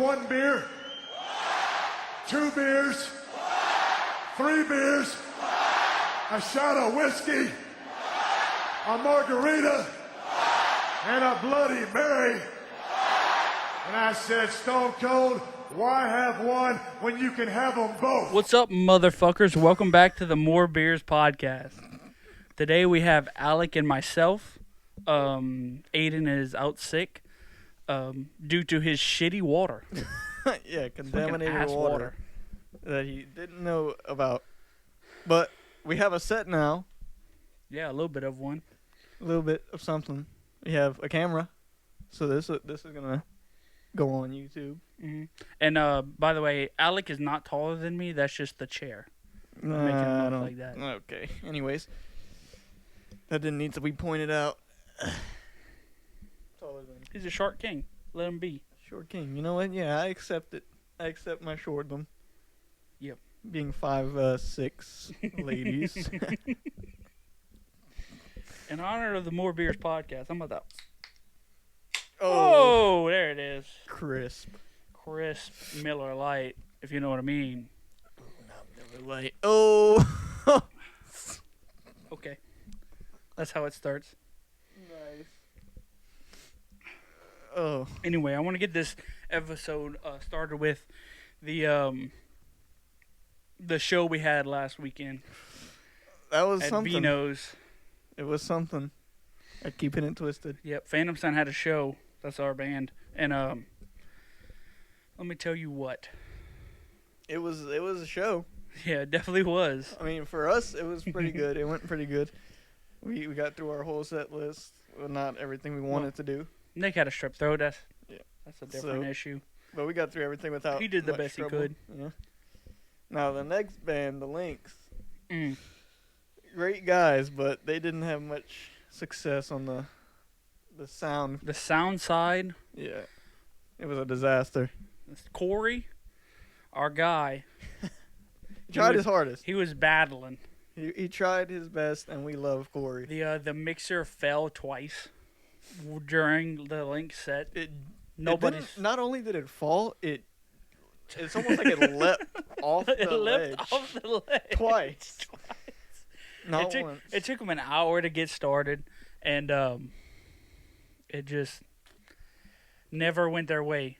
1 beer, 2 beers, 3 beers, a shot of whiskey, a margarita, and a Bloody Mary. And I said, Stone Cold, why have one when you can have them both? What's up, motherfuckers? Welcome back to the More Beers podcast. Today we have Alec and myself. Aiden is out sick due to his shitty water. Yeah, contaminated Fucking water that he didn't know about. But we have a set now. Yeah, a little bit of one. A little bit of something. We have a camera. So this is going to go on YouTube. Mm-hmm. And by the way, Alec is not taller than me. That's just the chair. Making him look like that. Okay. Anyways, that didn't need to be pointed out. Taller than He's a short king. Let him be. Short king. You know what? Yeah, I accept it. I accept my shortdom. Yep. Being 5'6", ladies. In honor of the More Beers podcast, I'm about to... Oh, Oh, there it is. crisp. Crisp Miller Lite, if you know what I mean. Like, oh. Okay. That's how it starts. Nice. Oh. Anyway, I want to get this episode started with the show we had last weekend That was at something. Vino's. It was something. At Keeping It Twisted. Yep, Phantom Sound had a show. That's our band. And let me tell you what. It was a show. Yeah, it definitely was. I mean, for us, it was pretty good. It went pretty good. We got through our whole set list. Well, not everything we wanted to do. Nick had a strep throat. That's a different So- issue. But we got through everything without He did the much best he trouble. could. Yeah. Now, the next band, the Lynx, Mm. great guys, but they didn't have much success on the sound. The sound side, Yeah. It was a disaster. Corey, our guy, He tried was- his hardest. he was battling. He tried his best, and we love Corey. The mixer fell twice during the Link set. It Nobody's didn't- not only did it fall, it's almost like it leapt off the it ledge leapt off the ledge twice. Not It once. took him an hour to get started, and it just never went their way.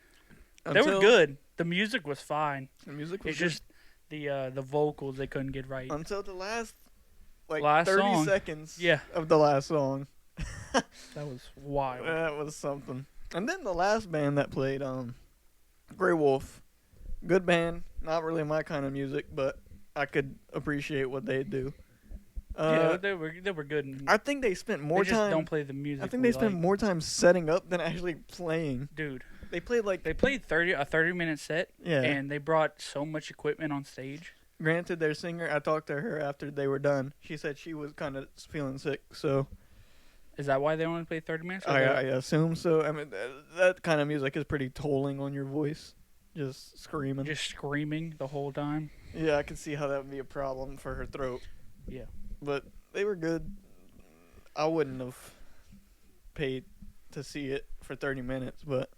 They were Until- good. The music was fine. The music was It's just the vocals they couldn't get right. until the last Last 30 song. seconds Yeah. of the last song. That was wild. That was something. And then the last band that played, Grey Wolf, good band. Not really my kind of music, but I could appreciate what they do. Yeah, they were good. I think they spent more they just time. don't play the music. I think we they spent like. more time setting up than actually playing. Dude, They played like they played a 30-minute set, yeah. and they brought so much equipment on stage. Granted, their singer. I talked to her after they were done. She said she was kind of feeling sick, so Is that why they only played 30 minutes? Or I assume so. I mean, that kind of music is pretty tolling on your voice, just screaming. just screaming the whole time? Yeah, I could see how that would be a problem for her throat. Yeah. But they were good. I wouldn't have paid to see it for 30 minutes, but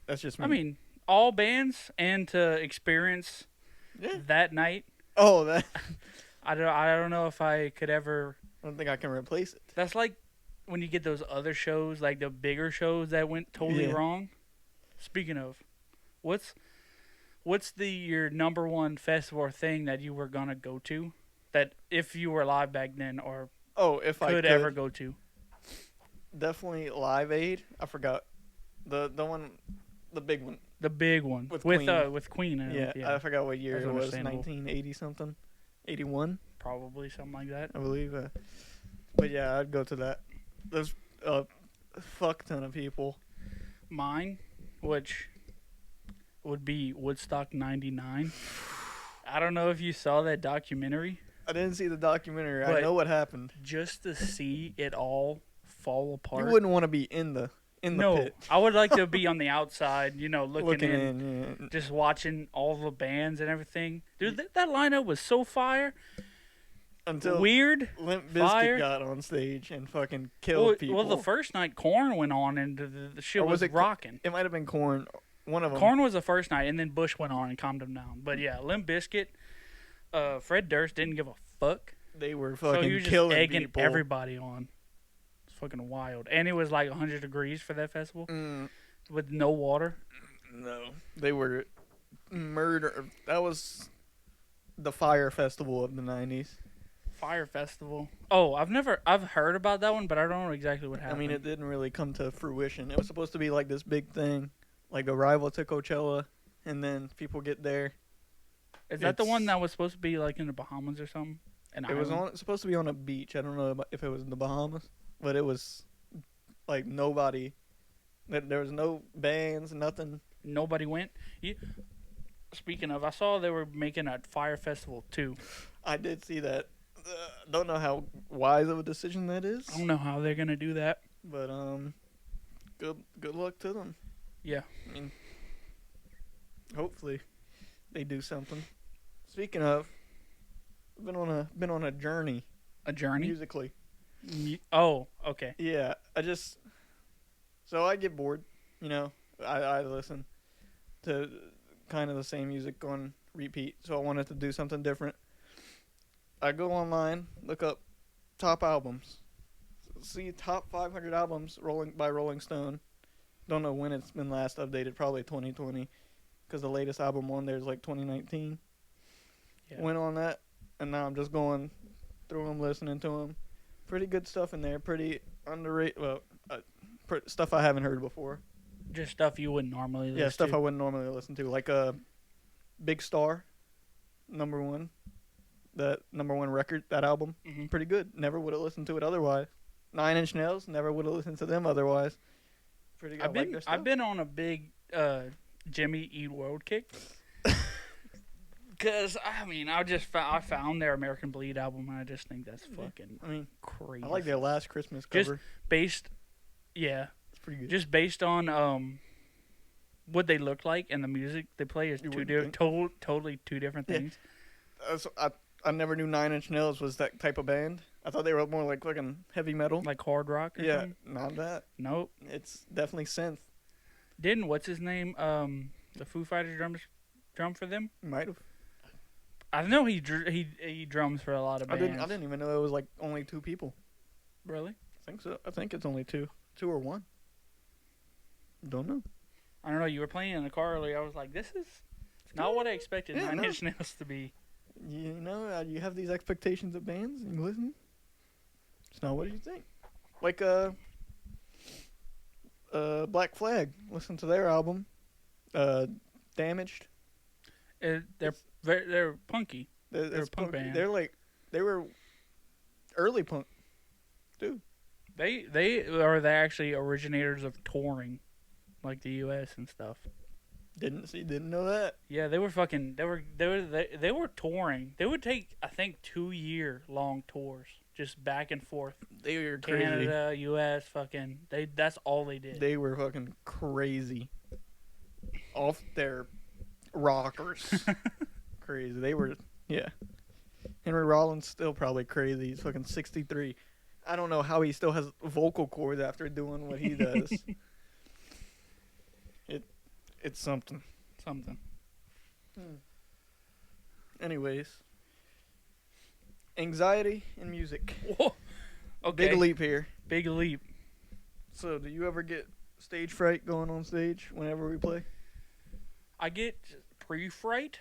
that's just me. I mean, all bands and to experience yeah. that night. Oh, that. I don't know if I could ever. I don't think I can replace it. That's like when you get those other shows, like the bigger shows that went totally Yeah. wrong. Speaking of, what's your number one festival or thing that you were gonna go to, that if you were alive back then or Oh, if I could could ever go to? definitely Live Aid. I forgot the one, the big one. The big one With with Queen. Queen. In it, Yeah, I forgot what year That's it was. understandable. 1980 something, 81, probably something like that. I believe. But yeah, I'd go to that. There's a fuck ton of people. Mine, which would be Woodstock '99. I don't know if you saw that documentary. I didn't see the documentary. I But- know what happened. Just to see it all fall apart. You wouldn't want to be in the no, pit. I would like to be on the outside, looking in, yeah. just watching all the bands and everything. Dude, that lineup was so fire. Until Weird. Limp fire. Bizkit got on stage and fucking killed people. Well, the first night Korn went on and the shit Or was was it rocking. It might have been Korn. One of them. Korn was the first night, and then Bush went on and calmed him down. But yeah, Limp Bizkit, Fred Durst didn't give a fuck. They were So fucking he was just killing egging people. everybody on. It's fucking wild. And it was like 100 degrees for that festival with no water. No, they were murder. That was the Fire Festival of the 90s. Fire Festival. Oh, I've heard about that one, but I don't know exactly what happened. I mean, it didn't really come to fruition. It was supposed to be like this big thing, like a rival to Coachella, and then people get there. Is that the one that was supposed to be like in the Bahamas or something? It was supposed to be on a beach. I don't know if it was in the Bahamas, but it was like nobody. There was no bands, nothing. Nobody went. Speaking of, I saw they were making a Fire Festival too. I did see that. Don't know how wise of a decision that is. I don't know how they're gonna do that, but good luck to them. Yeah, I mean, hopefully they do something. Speaking of, been on a journey. A journey musically. Oh, okay. Yeah, so I get bored. You know, I listen to kind of the same music on repeat. So I wanted to do something different. I go online, look up top albums, see top 500 albums by Rolling Stone. Don't know when it's been last updated, probably 2020, because the latest album on there is like 2019. Yeah. Went on that, and now I'm just going through them, listening to them. Pretty good stuff in there, pretty underrated, well, stuff I haven't heard before. Just stuff you wouldn't normally listen to. Yeah, stuff I wouldn't normally listen to, like Big Star, #1. That #1 record, that album, pretty good. Never would have listened to it otherwise. 9 Inch Nails, never would have listened to them otherwise. Pretty good. I've been on a big Jimmy Eat World kick. Cause I mean, I found their American Bleed album, and I just think that's fucking crazy. I like their Last Christmas cover. It's pretty good. Just based on what they look like and the music they play is totally two different things. I never knew 9 Inch Nails was that type of band. I thought they were more like fucking heavy metal. Like hard rock or something? Not that. Nope. It's definitely synth. Didn't, what's his name, the Foo Fighters drum for them? Might have. I know he drums for a lot of bands. I didn't even know it was like only 2 people. Really? I think so. I think it's only 2. 2 or 1. Don't know. I don't know. You were playing in the car earlier. I was like, this is not what I expected 9 Inch Nails to be. You know, you have these expectations of bands and you listen. It's not what you think. Like Black Flag. Listen to their album, Damaged. They're punky. They're a punk band. They were early punk, dude. They are the actually originators of touring, like the U.S. and stuff. Didn't know that. Yeah, they were touring. They would take, I think, 2-year long tours, just back and forth. They were crazy. Canada, U.S. That's all they did. They were fucking crazy. Off their rockers. Crazy. They were, yeah. Henry Rollins still probably crazy. He's fucking 63. I don't know how he still has vocal cords after doing what he does. It's something. Anyways. Anxiety and music. Whoa. Okay. Big leap here. Big leap. So, do you ever get stage fright going on stage whenever we play? I get pre-fright.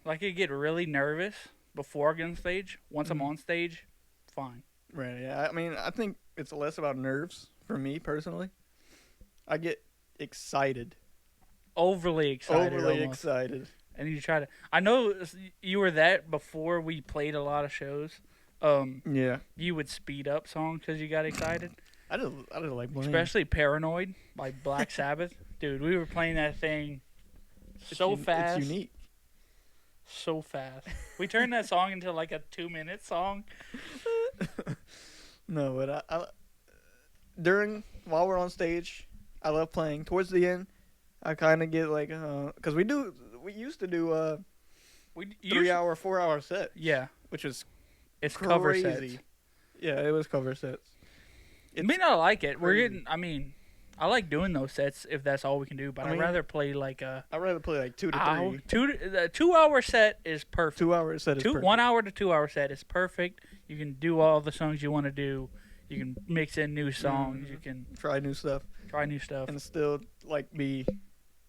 Like, I get really nervous before I get on stage. Once I'm on stage, fine. Right, yeah. I mean, I think it's less about nerves for me, personally. I get excited. Overly excited. And you try to... I know you were that before we played a lot of shows. Yeah. You would speed up songs because you got excited. I just like playing. Especially Paranoid by Black Sabbath. Dude, we were playing that thing fast. It's unique. So fast. We turned that song into like a 2-minute song. No, but while we're on stage, I love playing. Towards the end, I kind of get like, because we used to do 3-hour, 4-hour sets. Yeah. Which was it's crazy. Cover sets. Yeah, it was cover sets. You may not like it. We're getting, I mean, I like doing those sets if that's all we can do, but I I'd mean, rather play like a I'd rather play like 2 to 3. hour, the 2 hour set is perfect. 2 hour set is perfect. 1 hour to 2 hour set is perfect. You can do all the songs you want to do. You can mix in new songs. You can Try new stuff. try new stuff. And still like be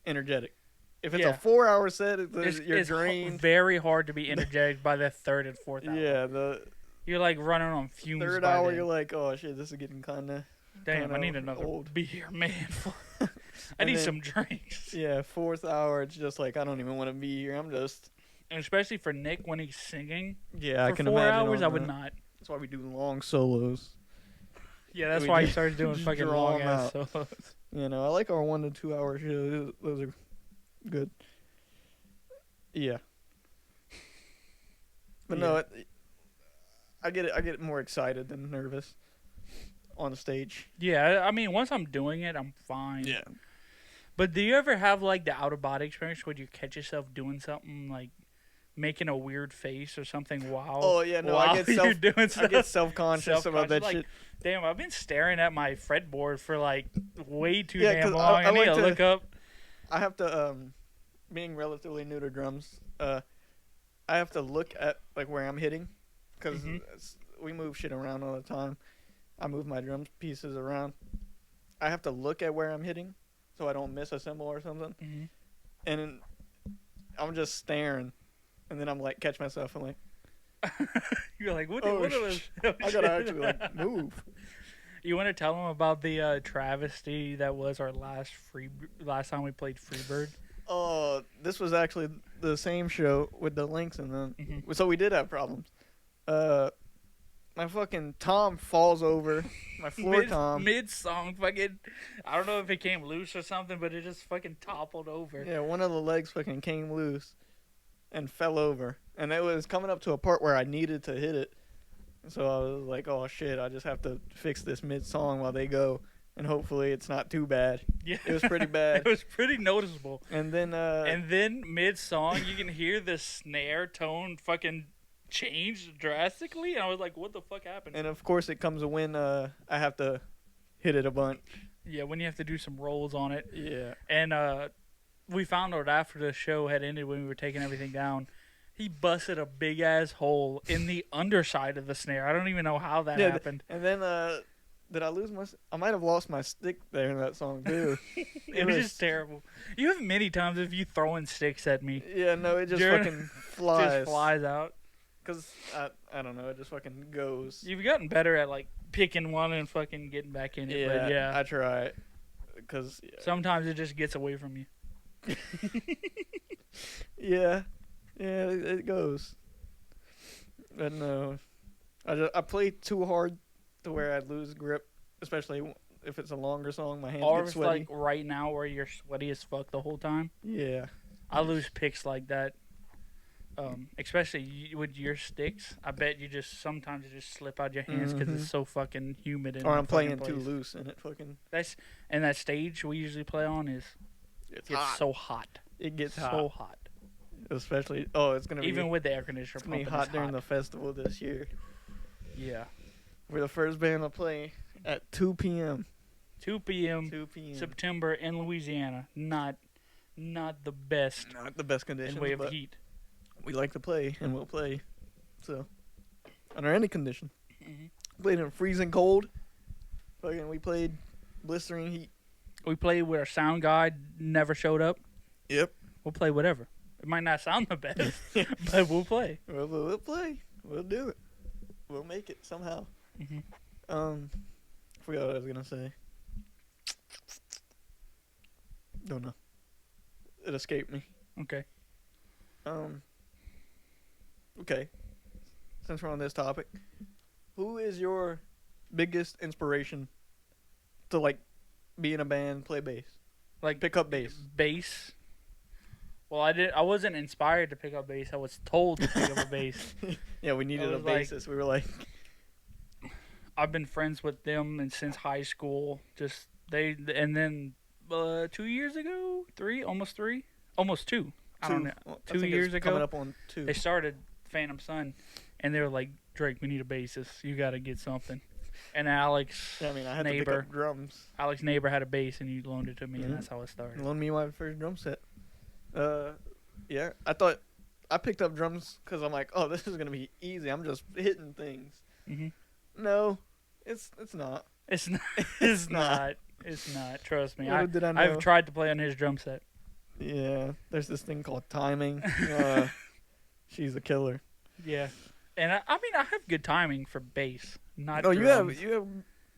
energetic. If it's Yeah. a 4 hour set, you're It's drained. very hard to be energetic by the third and fourth hour. Yeah, the You're like running on fumes. third by hour then. you're like, oh shit, this is getting kinda Damn, I need another old. beer, man. I And need then- some drinks. Yeah, fourth hour it's just like I don't even want to be here. I'm just And especially for Nick when he's singing I for can 4 imagine. hours, on I would that. not. That's why we do long solos. Yeah, that's We why he just- started doing just fucking draw long 'em ass out. solos. You know, I like our 1 to 2 hour shows. Those are good. Yeah. But no, I get more excited than nervous on the stage. Yeah, I mean, once I'm doing it, I'm fine. But do you ever have like the out of body experience where you catch yourself doing something like making a weird face or something while? Oh yeah, no, while I get you're doing stuff? I get self-conscious about that like, shit. Damn, I've been staring at my fretboard for like way too Yeah, damn 'cause long. I need like to look up. I have to being relatively new to drums, I have to look at like where I'm hitting because Mhm. we move shit around all the time. I move my drum pieces around. I have to look at where I'm hitting so I don't miss a cymbal or something. Mhm. And then I'm just staring, and then I'm like catch myself and like You're like, what? Oh, what was, I gotta actually like move. You want to tell them about the travesty that was our last time we played Freebird? Oh, this was actually the same show with the links and then Mhm. so we did have problems. My fucking tom falls over, my floor tom. Mid song, fucking. I don't know if it came loose or something, but it just fucking toppled over. Yeah, one of the legs fucking came loose and fell over. And it was coming up to a part where I needed to hit it. So I was like, oh shit, I just have to fix this mid song while they go. And hopefully it's not too bad. Yeah, It was pretty bad. It was pretty noticeable. And then, And then mid song, you can hear the snare tone fucking change drastically. And I was like, what the fuck happened? and of course it comes when I have to hit it a bunch. Yeah, when you have to do some rolls on it. Yeah. And we found out after the show had ended when we were taking everything down, he busted a big ass hole in the underside of the snare. I don't even know how that happened. And then, did I lose my? I might have lost my stick there in that song too. It was just terrible. You have many times of you throwing sticks at me. Yeah, no, it just During- fucking flies. Just flies out. Cause I don't know, it just fucking goes. You've gotten better at like picking one and fucking getting back in it. But yeah, I try. Cause sometimes it just gets away from you. yeah, it goes. But no, I play too hard to where I lose grip, especially if it's a longer song. My hands Or get if it's sweaty. like right now where you're sweaty as fuck the whole time. Yeah. I lose picks like that. Especially with your sticks. I bet you just sometimes you just slip out your hands because Mhm. it's so fucking humid. In Or the I'm fucking playing too place. loose and it fucking. And that stage we usually play on is It's gets hot. so hot. It gets So hot. hot. Especially it's gonna be Even with the air conditioner it's gonna be pumping, hot it's during the festival this year. Yeah. We're the first band to play at 2 p.m. 2 p.m. 2 p.m. September in Louisiana. Not the best Not the best in conditions, way of but heat. we like to play and we'll play. So under any condition, Mhm. played in freezing cold. Fucking, we played blistering heat. We played where our sound guy never showed up. Yep. We'll play whatever. It might not sound the best, but we'll play. We'll play. We'll do it. We'll make it somehow. Mhm. Forgot what I was gonna say. Don't know. It escaped me. Okay. Okay. Since we're on this topic, who is your biggest inspiration to like be in a band, play bass, Like pick up bass? bass. Well, I wasn't inspired to pick up bass. I was told to pick up a bass. Yeah, we needed a was like- bassist. We were like, I've been friends with them and since high school. And then 2 years ago, almost 2. I don't know. well, I 2 think years it's ago, coming up on 2. they started Phantom Sun, and they were like, Drake, we need a bassist. You got to get something. And Alex, Yeah, I mean, I had to neighbor, pick up drums. Alex neighbor had a bass, and you loaned it to me, and Mhm. that's how it started. Loaned me my first drum set. Yeah, I thought I picked up drums because I'm like, oh, this is gonna be easy. I'm just hitting things. Hmm No, it's not. It's not. It's not. It's not. Trust me. Little did I know. I've tried to play on his drum set. Yeah, there's this thing called timing. She's a killer. Yeah, and I mean, I have good timing for bass, not. Oh, drums. you have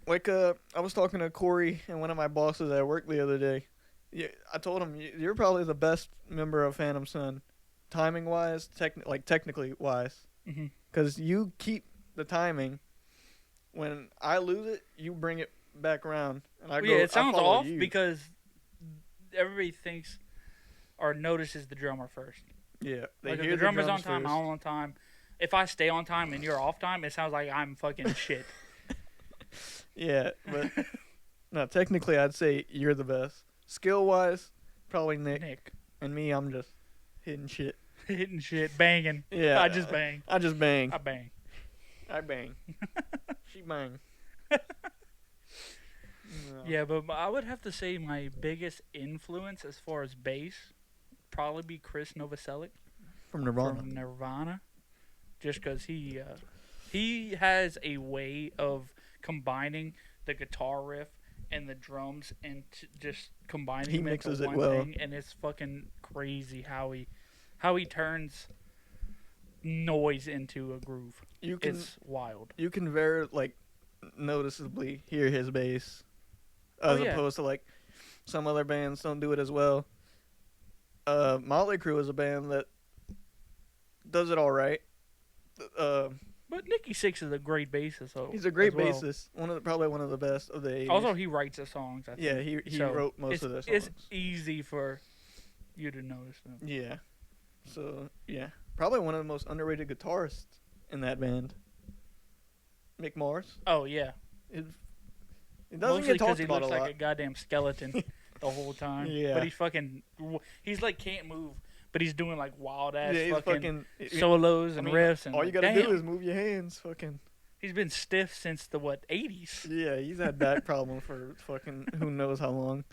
like I was talking to Corey and one of my bosses at work the other day. Yeah, I told him you're probably the best member of Phantom Sun, timing wise, technically wise, Mm-hmm. because you keep the timing. When I lose it, you bring it back around, and I go. Yeah, it sounds I follow off you. because everybody thinks or notices the drummer first. Yeah, they Like if hear the drummer's on drums time, first. I'm on time. If I stay on time and you're off time, it sounds like I'm fucking shit. Yeah, but no, technically, I'd say you're the best. Skill wise, probably Nick. Nick. And me, I'm just hitting shit. Hitting shit, banging. Yeah, I just bang. I just bang. I bang. I bang. She bang. No. Yeah, but I would have to say my biggest influence as far as bass probably be Chris Novoselic From Nirvana. from Nirvana, just because he has a way of combining the guitar riff and the drums and just combining He them mixes into it one well. thing, and it's fucking crazy how he turns noise into a groove. You can It's wild. you can very noticeably hear his bass, as yeah. opposed to like some other bands don't do it as well. Motley Crue is a band that does it all right. But Nicky Six is a great bassist. So He's a great as well. bassist. Probably one of the best of the 80s. Also, he writes the songs. I think. yeah, he So, wrote most of the songs. It's easy for you to notice them. Yeah. So, yeah. Probably one of the most underrated guitarists in that band. Mick Mars. Oh yeah, It doesn't mostly get talked he about looks a lot. like a goddamn skeleton the whole time. Yeah. But he's like can't move, but he's doing like wild ass Yeah, he's fucking fucking solos and riffs and all you gotta damn, do is move your hands. Fucking. he's been stiff since the 80s. Yeah, he's had back problem for fucking who knows how long.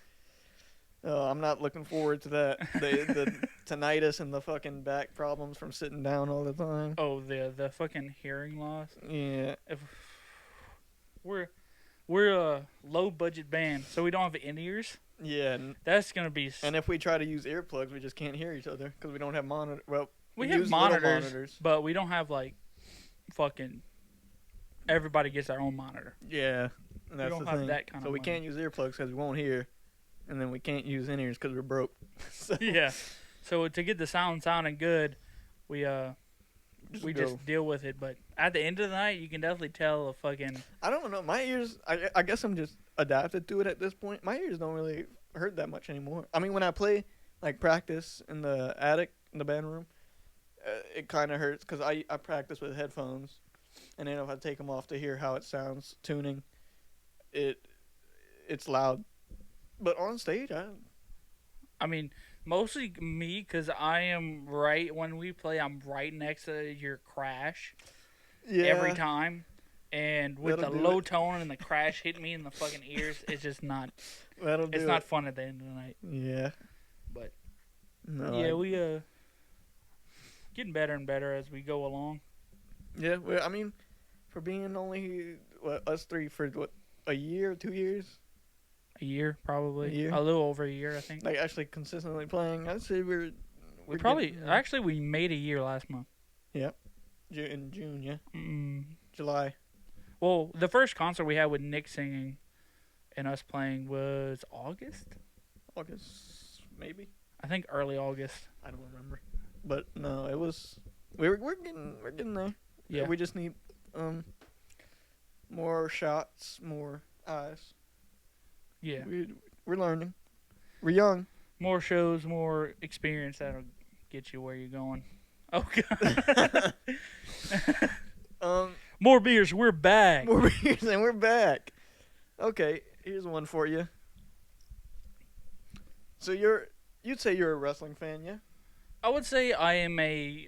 I'm not looking forward to that. The tinnitus and the fucking back problems from sitting down all the time. Oh, the fucking hearing loss. Yeah. If we're a low budget band, so we don't have in-ears. Yeah, That's gonna be. and if we try to use earplugs, we just can't hear each other because we don't have monitor. Well, we use have little monitors, but we don't have like fucking. Everybody gets their own monitor. Yeah, and that's don't the have thing. that kind so of we money. can't use earplugs because we won't hear, and then we can't use in-ears because we're broke. So Yeah. So to get the sounding good, we go. just deal with it. But at the end of the night, you can definitely tell a fucking. I don't know. My ears. I guess I'm just adapted to it at this point. My ears don't really hurt that much anymore. I mean, when I play like practice in the attic in the band room, it kind of hurts because I practice with headphones, and then if I take them off to hear how it sounds tuning, it's loud. But on stage, I mean, mostly me, because I am right when we play. I'm right next to your crash every time. And with the That'll do low it. tone and the crash hitting me in the fucking ears, it's just not. That'll do It's it. not fun at the end of the night. Yeah. But No. yeah, we getting better and better as we go along. Yeah. Well, I mean, for being only us three for a year, 2 years, A year, probably. A year? A little over a year, I think. like actually consistently playing, I'd say we're we probably getting, actually we made a year last month. in June, yeah, Mm. July. Well, the first concert we had with Nick singing and us playing was August. August, maybe. I think early August. I don't remember, but no, it was. We're getting there. Yeah. We just need more shots, more eyes. Yeah. We're learning. We're young. More shows, more experience that'll get you where you're going. Oh god. More beers, we're back. More beers and we're back. Okay, here's one for you. So you'd say you're a wrestling fan, yeah? I would say I am a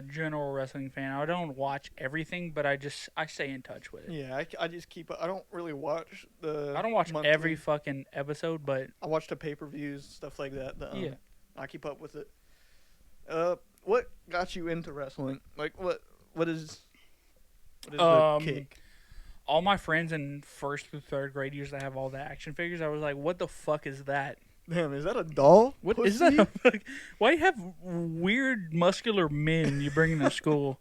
general wrestling fan. I don't watch everything, but I stay in touch with it. Yeah, I just keep. I don't really watch the. I don't watch monthly. every fucking episode, but I watch the pay-per-views, stuff like that. yeah. I keep up with it. What got you into wrestling? Like, what is the kick? All my friends in 1st through 3rd grade used to have all the action figures. I was like, what the fuck is that? Damn, is that a doll? What Pussy? is that? Why do you have weird muscular men you bring to school?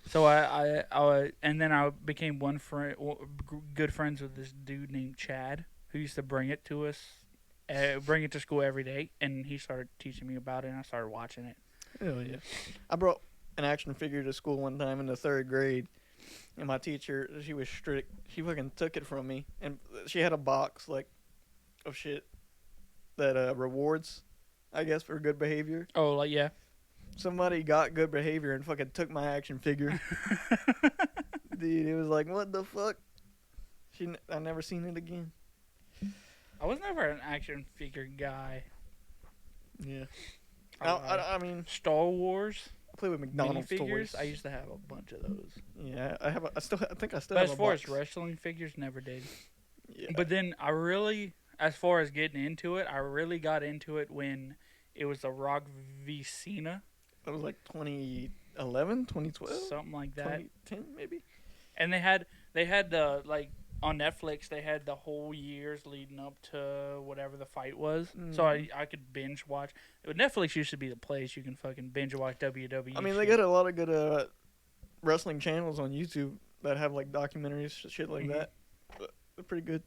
So and then I became good friends with this dude named Chad who used to bring it to us, bring it to school every day, and he started teaching me about it, and I started watching it. Hell yeah! I brought an action figure to school one time in the 3rd grade, and my teacher, she was strict. She fucking took it from me, and she had a box like of shit that rewards, I guess, for good behavior. Oh, like yeah. Somebody got good behavior and fucking took my action figure. Dude, it was like, what the fuck? I never seen it again. I was never an action figure guy. Yeah. I mean, Star Wars. I play with McDonald's figures. toys. I used to have a bunch of those. Yeah, I think I still But have as a far box. as wrestling figures, never did. Yeah. But then as far as getting into it, I really got into it when it was the Rock v Cena. That was like 2011, 2012? Something like that. 2010, maybe? And they had the, like, on Netflix, they had the whole years leading up to whatever the fight was. So I could binge watch. Netflix used to be the place you can fucking binge watch WWE. I mean, they got a lot of good wrestling channels on YouTube that have, like, documentaries, shit like that. But they're pretty good.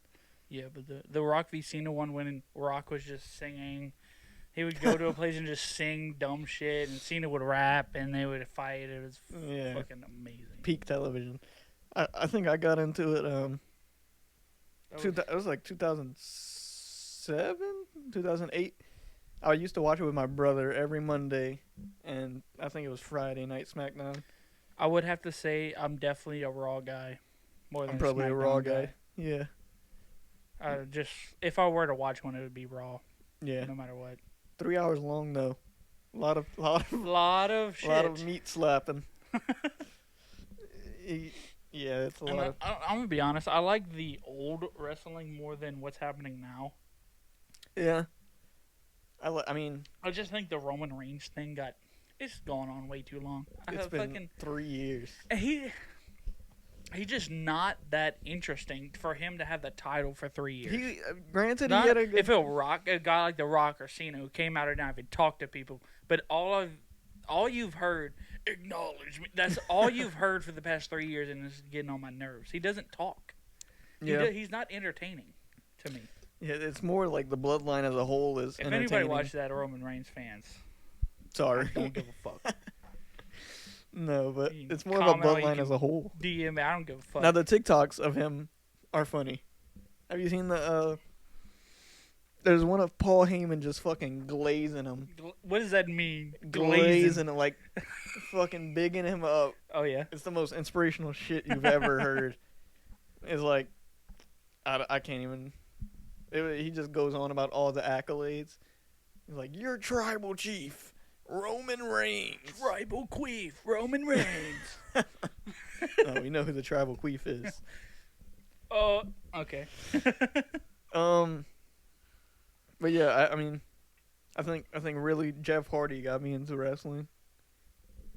Yeah, but the Rock v Cena one, when Rock was just singing, he would go to a place and just sing dumb shit, and Cena would rap, and they would fight. It was fucking amazing. Peak television. I think I got into it. It was like 2007, 2008. I used to watch it with my brother every Monday, and I think it was Friday night SmackDown. I would have to say I'm definitely a Raw guy, more than I'm probably a Raw SmackDown guy. Yeah. Just if I were to watch one, it would be Raw. Yeah. No matter what. 3 hours long though. A lot of shit. lot of meat slapping. Yeah, it's a lot of. I'm gonna be honest. I like the old wrestling more than what's happening now. Yeah. I mean, I just think the Roman Reigns thing it's gone on way too long. it's been 3 years. He's just not that interesting for him to have the title for 3 years. Granted, Not he had a good. if a guy like The Rock or Cena who came out of now and talked to people, but all you've heard, acknowledge me. That's all you've heard for the past 3 years, and it's getting on my nerves. He doesn't talk. Yeah. He's not entertaining to me. Yeah, it's more like the bloodline as a whole is If entertaining. anybody watches that, Roman Reigns fans, Sorry. don't give a fuck. No, but You it's more of a comment, you bloodline can as a whole. DM me, I don't give a fuck. Now the TikToks of him are funny. Have you seen the? There's one of Paul Heyman just fucking glazing him, What does that mean? glazing him, like fucking bigging him up. Oh yeah. It's the most inspirational shit you've ever heard. It's like, I can't even. He just goes on about all the accolades. He's like, "You're tribal chief, Roman Reigns." Tribal queef, Roman Reigns. No, we know who the tribal queef is. Oh, okay. But yeah, I mean, I think really Jeff Hardy got me into wrestling.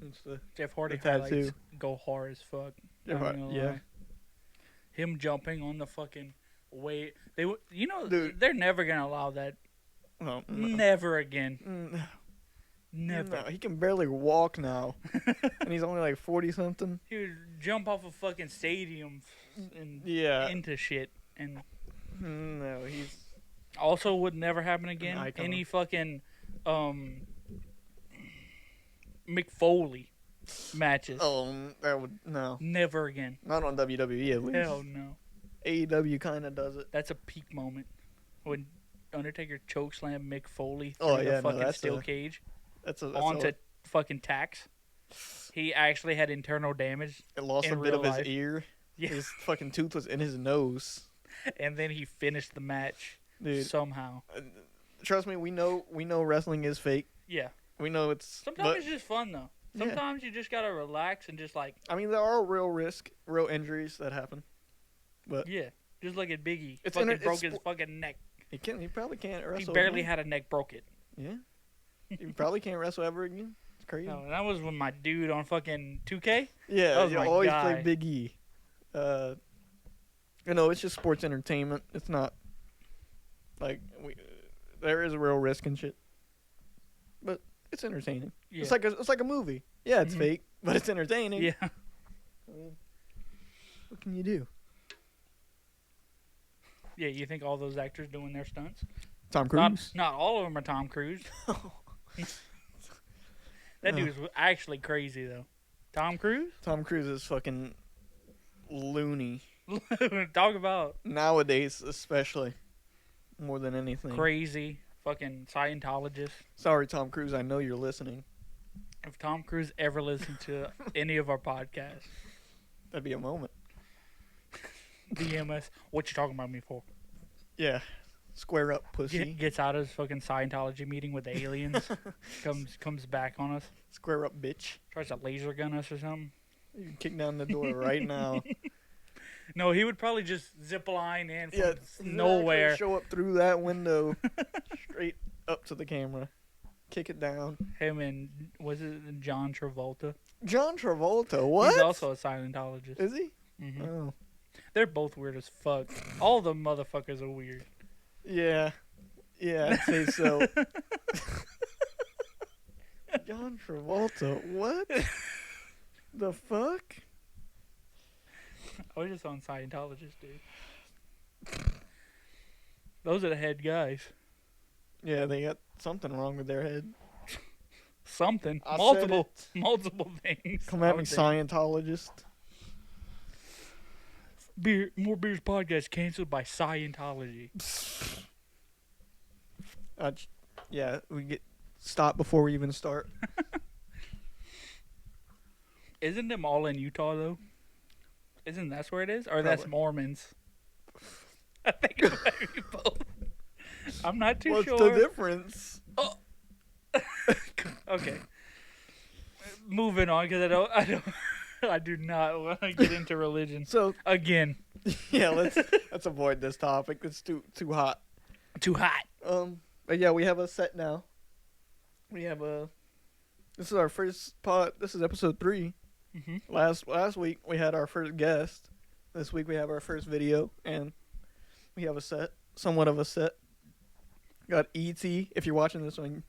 It's Jeff Hardy the tattoo. highlights go hard as fuck. Jeff I'm not Hardy, gonna yeah. lie. Him jumping on the fucking weight. Dude. They're never gonna allow that. No, Never again. no, Never. no, he can barely walk now, and he's only like 40 something. He would jump off a fucking stadium and Yeah, into shit. And no, he's also would never happen again. icon. Any fucking Mick Foley matches. that would no, Never again. not on WWE at least. Hell no. AEW kind of does it. That's a peak moment when Undertaker chokeslammed Mick Foley Oh, through yeah, the no, fucking that's steel a- cage That's onto fucking tacks. He actually had internal damage, it lost in a bit of real his life. ear. Yeah. His fucking tooth was in his nose, and then he finished the match dude. somehow. Trust me, we know wrestling is fake. Yeah, We know it's. Sometimes but, it's just fun though. Yeah. Sometimes you just gotta relax and just like I mean, there are real injuries that happen. But yeah, just look at Biggie. It's Fucking it's broke his fucking neck. he probably can't wrestle. He barely again. had a neck broke it. Yeah. He probably can't wrestle ever again. It's crazy. No, that was with my dude on fucking 2K. Yeah, that was you my always guy. play Big E. It's just sports entertainment. It's not like there is a real risk and shit, but it's entertaining. Yeah. It's like a movie. Yeah, it's Mhm. fake, but it's entertaining. Yeah. I mean, what can you do? Yeah, you think all those actors doing their stunts? Tom Cruise. Not all of them are Tom Cruise. That dude's actually crazy though. Tom Cruise? Tom Cruise is fucking loony Talk about nowadays, especially more than anything. crazy fucking Scientologist. Sorry, Tom Cruise. I know you're listening. If Tom Cruise ever listened to any of our podcasts, That'd be a moment. DM us. What you talking about me for? Yeah. Square up, pussy. Gets out of his fucking Scientology meeting with the aliens. comes back on us. Square up, bitch. Tries to laser gun us or something. You can kick down the door right now. No, he would probably just zip line in from Yeah, nowhere. Show up through that window, straight up to the camera, kick it down. Him and was it John Travolta? John Travolta, what? He's also a Scientologist. Is he? hmm Oh, They're both weird as fuck. All the motherfuckers are weird. yeah, I'd say so. John Travolta, what? The fuck? I was just on Scientologist, dude. Those are the head guys. Yeah, they got something wrong with their head. Something. I Multiple said things. Come at I me, would think. Scientologist. More Beers podcast canceled by Scientology. Yeah, we get stop before we even start. Isn't them all in Utah though? Isn't that where it is? Or that's Probably. Mormons? I think it might be both. I'm not too What's sure. the difference? Okay. Moving on, because I do not want to get into religion So again. yeah, let's avoid this topic. It's too hot. Too hot. But yeah, we have a set now. This is our first pod. This is episode 3. hmm Last week we had our first guest. This week we have our first video, and we have somewhat of a set. Got ET. If you're watching this on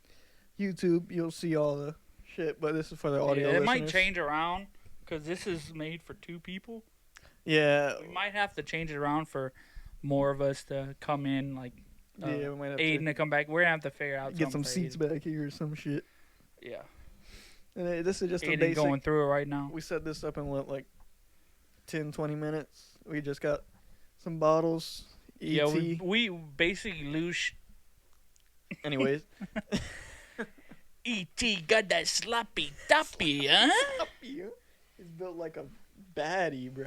YouTube, you'll see all the shit. But this is for the audio. it might listeners. change around because this is made for 2 people. Yeah, We might have to change it around for more of us to come in, like yeah. We might have Aiden to to come back. We're gonna have to figure out get some something for seats Aiden. back here or some shit. Yeah, And this is just a Aiden basic. going through it right now. We set this up in what, like 10, 20 minutes. We just got some bottles. ET. Yeah, we basically lose. Anyways, E.T. got that sloppy toppy, huh? he's built like a baddie, bro.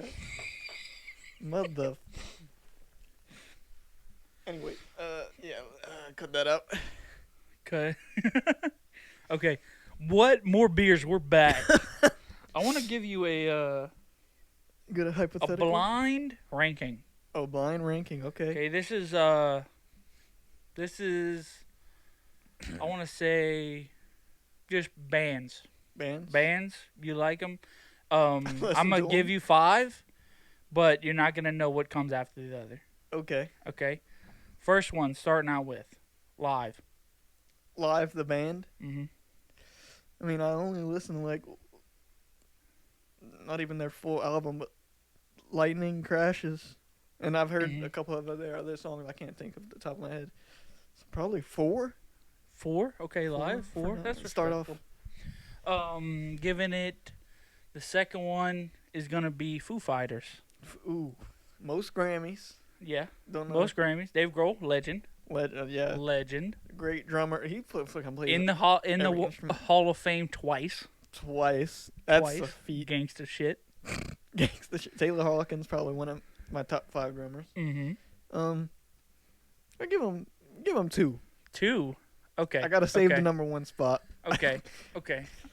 Mother. Anyway, cut that out. Okay. Okay. What more beers? We're back. I want to give you a Good hypothetical. blind ranking. Oh, blind ranking. Okay. Okay, this is I want to say just bands. Bands. Bands, you like them? Listen I'm to gonna give 'em. you 5, but you're not gonna know what comes after the other. Okay. Okay. First one, starting out with Live. Live the band. hmm I mean, I only listen to like not even their full album, but Lightning Crashes, and I've heard Mhm. a couple of their other songs. I can't think of the top of my head. So probably 4. 4. Okay, Live. for 4. now. That's Start off. respectable. Giving it the second one is gonna be Foo Fighters. Ooh, most Grammys. Yeah, Don't know. most Grammys. Dave Grohl, legend, Yeah, legend. great drummer. He fucking played In the every instrument. Hall of Fame twice. twice. That's Twice. a feat. Gangsta shit. Gangsta shit. Taylor Hawkins probably one of my top 5 drummers. Mm-hmm. I give him 2. 2. Okay. I gotta save okay. the number 1 spot. Okay.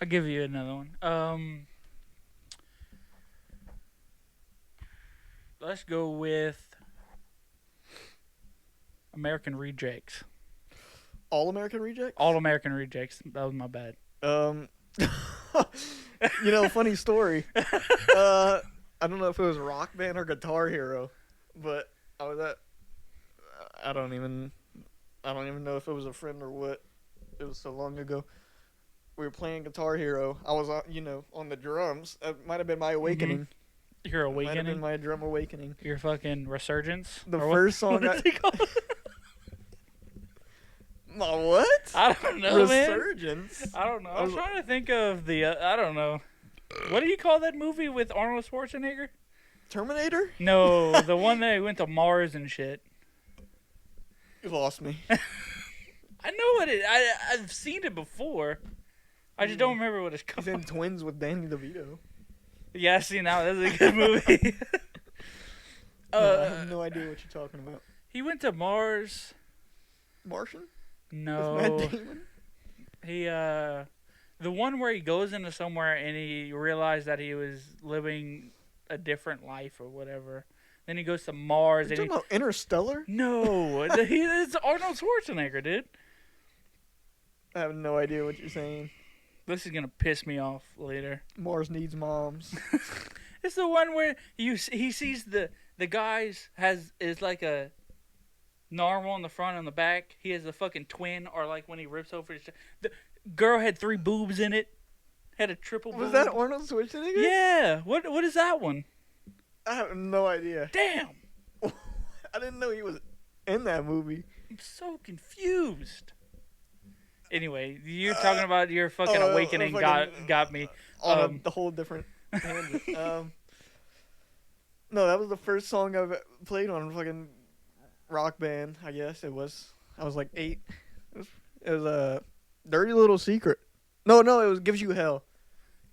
I'll give you another one. Let's go with American Rejects. All American Rejects? All American Rejects. That was my bad. Funny story. I don't know if it was Rock Band or Guitar Hero, but I was at. I don't even know if it was a friend or what. It was so long ago. We were playing Guitar Hero. I was on the drums. It might have been my awakening. Your Might have been awakening. my drum awakening. Your fucking resurgence. The Or first song. What is it called? My what? I don't know, man. Resurgence. I don't know. I was trying to think of the. I don't know. What do you call that movie with Arnold Schwarzenegger? Terminator? No, the one that went to Mars and shit. You lost me. I know what it. I've seen it before. I just don't remember what it's He's called. in Twins with Danny DeVito. Yeah, I see now. That's a good movie. No, I have no idea what you're talking about. He went to Mars. Martian? No, With Matt Damon? he the one where he goes into somewhere and he realized that he was living a different life or whatever. Then he goes to Mars You're and talking about Interstellar? no, it's Arnold Schwarzenegger, dude. I have no idea what you're saying. This is gonna piss me off later. Mars needs moms. It's the one where he sees the guys is like a narwhal on the front and the back. He has a fucking twin, or like when he rips over his. The girl had 3 boobs in it. Had a triple. Was boob. that Arnold Schwarzenegger? Yeah. What is that one? I have no idea. Damn. I didn't know he was in that movie. I'm so confused. Anyway, you're talking about your fucking awakening got me. On a whole different tangent. No, that was the first song I've played on fucking Rock Band, I guess it was. I was like 8. It was a Dirty Little Secret. No, it was Gives You Hell.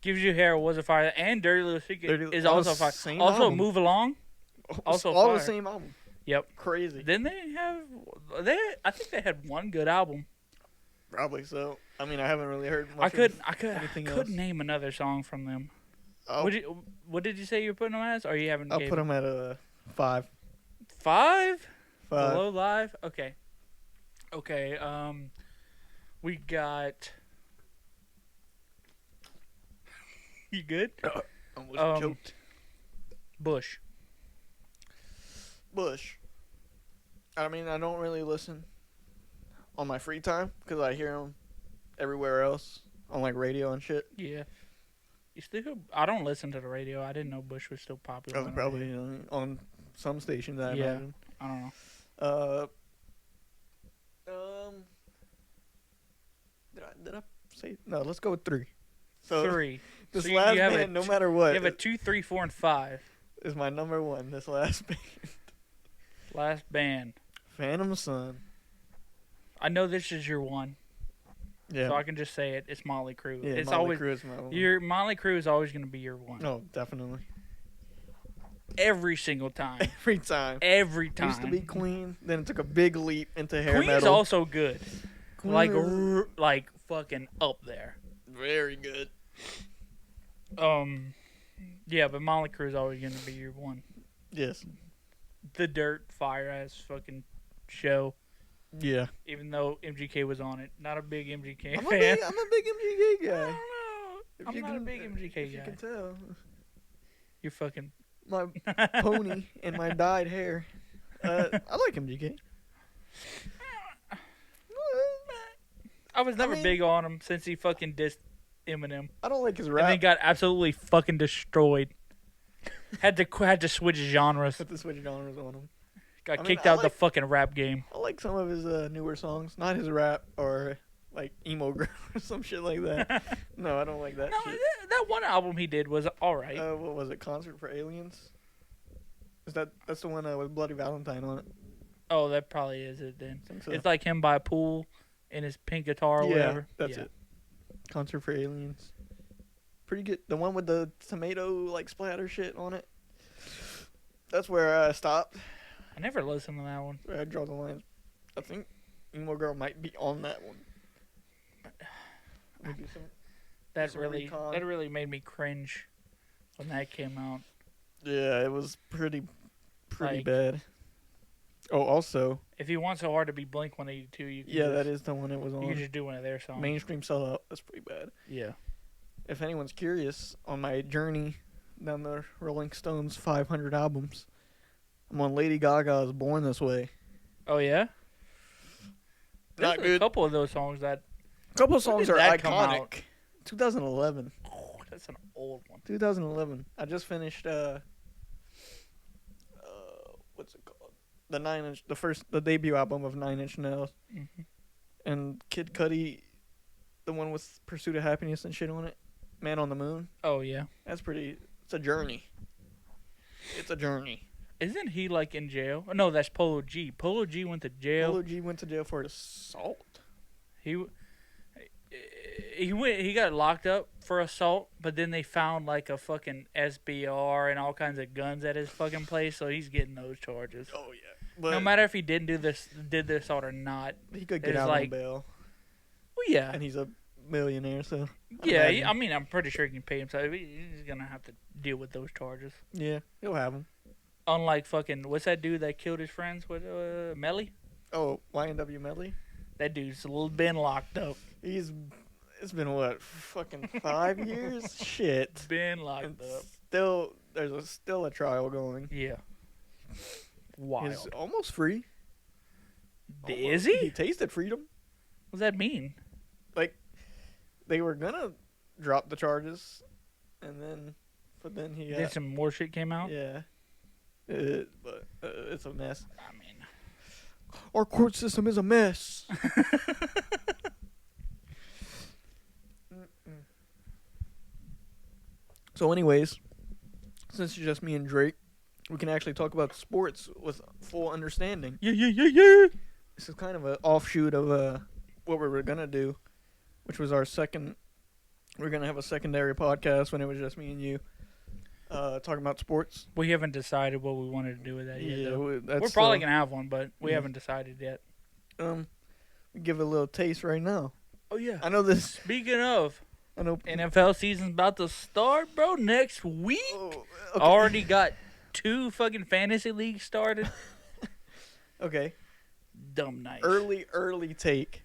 Gives You Hair was a fire, and Dirty Little Secret is that also was fire. same Also, album. Move Along. Also all fire. the same album. Yep. Crazy. Didn't they have? I think they had one good album. Probably so. I mean, I haven't really heard much. I could anything else. name another song from them. I'll, What did you say you were putting them as? Or you haven't? I'll put them at a 5. 5? 5. Below live? Okay. We got. You good? Almost choked. Bush. I mean, I don't really listen on my free time because I hear them everywhere else on like radio and shit. Yeah. You still? I don't listen to the radio. I didn't know Bush was still popular. That was probably on some stations. I Yeah. imagine. I don't know. Did I say no? Let's go with 3. So 3. This So last you have band, no matter what, You have a 2, 3, 4, and 5. is my number 1. This last band, Last band. Phantom Sun. I know this is your one, Yeah, so I can just say it. It's Motley Crue. yeah. It's Motley always Crue is my one. your Motley Crue is always going to be your one. No, definitely. Every single time. Every time. Every It time. used to be Queen, then it took a big leap into hair Queen's metal. also good. Queen Like is like fucking up there. very good. Yeah, but Motley Crue is always going to be your one. Yes. The Dirt fire ass fucking show. Yeah. Even though MGK was on it, not a big MGK I'm fan. a big MGK I guy. don't know. If I'm you not a can- big MGK If you guy. can tell. You're fucking. My pony and my dyed hair. I like MGK. I was never mean- big on him since he fucking dissed Eminem, I don't like his and then rap. got absolutely fucking destroyed. had to switch genres. Put the switch genres on him. Got I mean, kicked I out the like- fucking rap game. I like some of his newer songs. Not his rap or like emo girl or some shit like that. No, I don't like that No, shit. that one album he did was all right. What was it? Concert for Aliens? That's the one with Bloody Valentine on it? Oh, that probably is it then. I think so. It's like him by a pool in his pink guitar or yeah, whatever. that's it. Concert for Aliens. Pretty good. The one with the tomato like splatter shit on it. That's where I stopped. I never listened to that one. Where I draw the line. I think Emo Girl might be on that one. Maybe some. That Some really recon. that really made me cringe when that came out. Yeah, it was pretty Like, bad. Oh, also, If you want so hard to be Blink 182, you can yeah, just, that is the one it was you can on. just do one of their songs. Mainstream sellout. That's pretty bad. Yeah. If anyone's curious on my journey down the Rolling Stones 500 albums, I'm on Lady Gaga's "Born This Way." Oh yeah. There's Not a good. couple of those songs that. A couple of When songs did are that come iconic. out? 2011. Oh, that's an old one. 2011. I just finished. What's it called? The debut album of 9 Inch Nails, Mhm. and Kid Cudi, the one with "Pursuit of Happiness" and shit on it. "Man on the Moon." Oh yeah. That's pretty. It's a journey. It's a journey. Isn't he like in jail? Oh, no, that's Polo G. Polo G went to jail. Polo G went to jail for assault. He got locked up for assault, but then they found like a fucking SBR and all kinds of guns at his fucking place, so he's getting those charges. Oh yeah. But No matter if he did the assault or not. he could get it's out like- on bail, Well, yeah, and he's a millionaire, so yeah. imagine. I mean, I'm pretty sure he can pay himself. He's gonna have to deal with those charges. Yeah, he'll have him. Unlike fucking what's that dude that killed his friends with Melly? Oh, YNW Medley. That dude's been locked up. It's been what, fucking 5 years? Shit. Been locked up. There's still a trial going. Yeah. Wild. He's almost free. Is He he? tasted freedom. What does that mean? Like, they were gonna drop the charges, but then he Then some more shit came out. yeah. But it's a mess. I mean, Our court system is a mess. So, anyways, since it's just me and Drake, we can actually talk about sports with full understanding. yeah. This is kind of an offshoot of what we were gonna do, which was our second. We're gonna have a secondary podcast when it was just me and you, talking about sports. We haven't decided what we wanted to do with that yet. Though. that's We're probably still- gonna have one, but we Yeah. haven't decided yet. give it a little taste right now. Oh yeah. I know this. Speaking of, I know. NFL season's about to start, bro. Next week. Oh, okay. Already got 2 fucking fantasy leagues started. Okay. Dumb nice. Early take.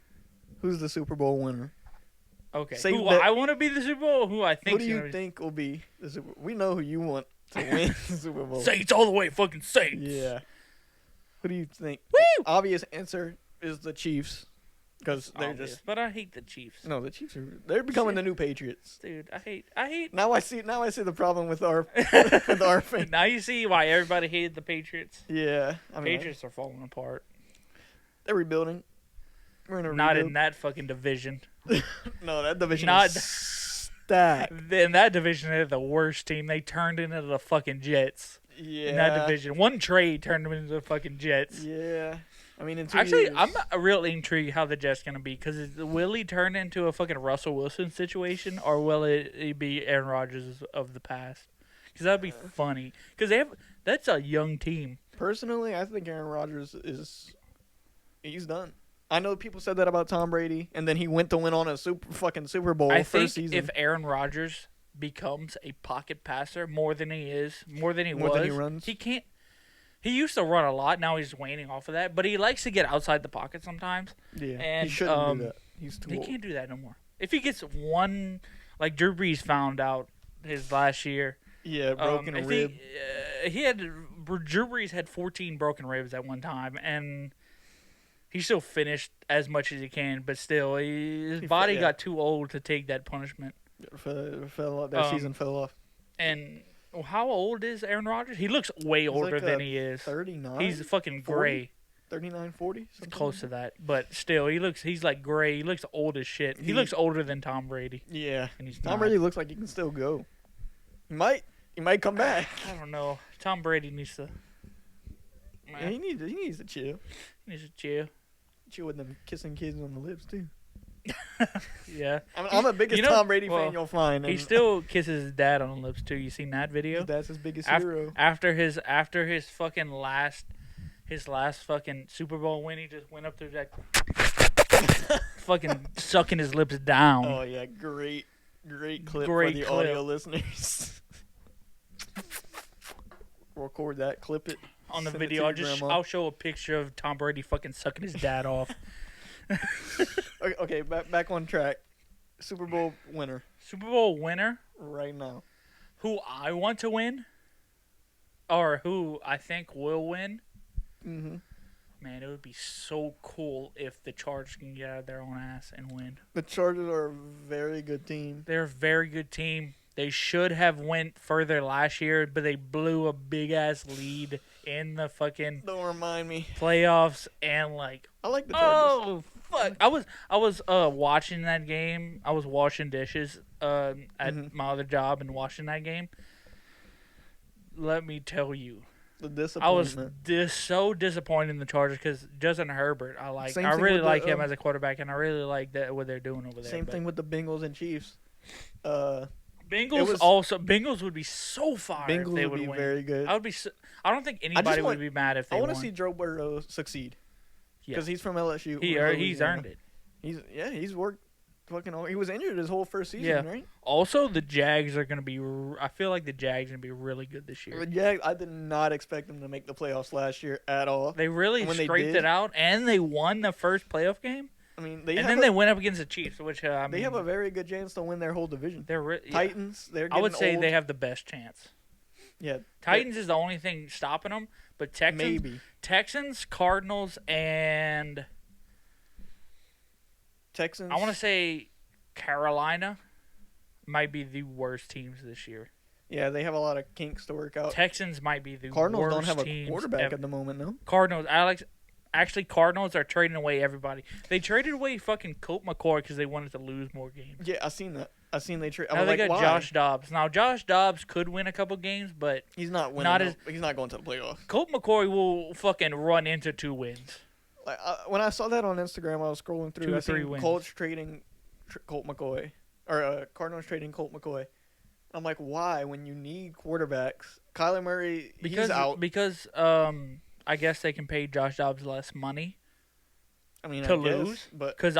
Who's the Super Bowl winner? Okay. Say Who that- I want to be the Super Bowl? Who I think? Who do you think will be the Super Bowl? We know who you want to win the Super Bowl. Saints all the way, fucking Saints. Yeah. Who do you think? Woo! Obvious answer is the Chiefs. Because they're Obvious, just. but I hate the Chiefs. No, the Chiefs are. They're becoming the new Patriots. Dude, I hate. Now I see the problem with our with our fans. Now you see why everybody hated the Patriots. Yeah, I mean, Patriots are falling apart. they're rebuilding. We're in a Not rebuild. in that fucking division. No, that division Not- is stacked. In that division, they're the worst team. They turned into the fucking Jets. Yeah. In that division, one trade turned them into the fucking Jets. Yeah. I mean, in 2 Actually, years. I'm real intrigued how the Jets gonna be because will he turn into a fucking Russell Wilson situation or will it be Aaron Rodgers of the past? Because that'd be funny. Because that's a young team. Personally, I think Aaron Rodgers he's done. I know people said that about Tom Brady, and then he went to win on a Super Bowl I first think season. if Aaron Rodgers becomes a pocket passer more than he More than he runs? he can't. He used to run a lot. Now he's waning off of that, but he likes to get outside the pocket sometimes. yeah, and, he shouldn't um, do that. He's too He old. can't do that no more. If he gets one, like Drew Brees found out his last year, Yeah, broken if rib. Drew Brees had 14 broken ribs at one time, and he still finished as much as he can, but still, his body yeah. got too old to take that punishment. Fell off. That season fell off. And how old is Aaron Rodgers? He looks way older like than he is. 39? He's fucking 40? gray. 39, 40? Something Close to that, but still, he's like gray. He looks old as shit. He looks older than Tom Brady, Yeah. and he's Tom not. Brady looks like he can still go. He might come back. I don't know. Tom Brady needs to. Yeah, he needs to chill. Needs to chill. Chill with them kissing kids on the lips too. Yeah. I'm the biggest Tom Brady fan you'll find. He and still kisses his dad on the lips too. You seen that video? That's his biggest Af- hero. After his fucking last fucking Super Bowl win, he just went up there like fucking sucking his lips down. Oh yeah, great clip Great for the clip. audio listeners. Record that, clip it On the send it to video, your grandma. I'll show a picture of Tom Brady fucking sucking his dad off. Okay, back on track. Super Bowl winner Super Bowl winner, right now. who I want to win, or who I think will win. Mm-hmm. Man, it would be so cool if the Chargers can get out of their own ass and win. The Chargers are a very good team. They're a very good team. They should have went further last year, but they blew a big ass lead in the fucking Don't remind me. playoffs and like, I like the Chargers. oh fuck! I was watching that game. I was washing dishes at my other job and watching that game. Let me tell you, The I was disappointment. so disappointed in the Chargers because Justin Herbert, Same I thing really with the, like him as a quarterback, and I really like what they're doing over there. Same but thing with the Bengals and Chiefs. Bengals would be so fire if Bengals they would be win. very good. I would be. I don't think anybody want- would be mad if they I won. want to see Joe Burrow succeed Yeah. because he's from LSU. He's Louisiana. earned it. He's worked fucking. He was injured his whole first season, Yeah. right? Also, the Jags are going to be. I feel like the Jags are going to be really good this year. The Jags, I did not expect them to make the playoffs last year at all. They really And when they scraped did- it out, and they won the first playoff game. I mean, And then they went up against the Chiefs, which they have a very good chance to win their whole division. They're Titans, they're I would getting say old. they have the best chance. Yeah, Titans is the only thing stopping them, but Texans, Cardinals, and Texans. I want to say Carolina might be the worst teams this year. Yeah, they have a lot of kinks to work out. Texans might be the Cardinals worst don't have a teams quarterback ever. at the moment, no. Cardinals, Cardinals are trading away everybody. They traded away fucking Colt McCoy because they wanted to lose more games. Yeah, I seen that. I seen they trade. Now I'm they like, got why? Josh Dobbs. Now Josh Dobbs could win a couple games, but He's not winning. not no. as- He's not going to the playoffs. Colt McCoy will fucking run into 2 wins. Like, when I saw that on Instagram, I was scrolling through. 2 or I 3 seen wins. Colts trading Colt McCoy, or Cardinals trading Colt McCoy. I'm like, why? When you need quarterbacks, Kyler Murray, he's out. Because I guess they can pay Josh Dobbs less money I mean, to I guess, lose. but Because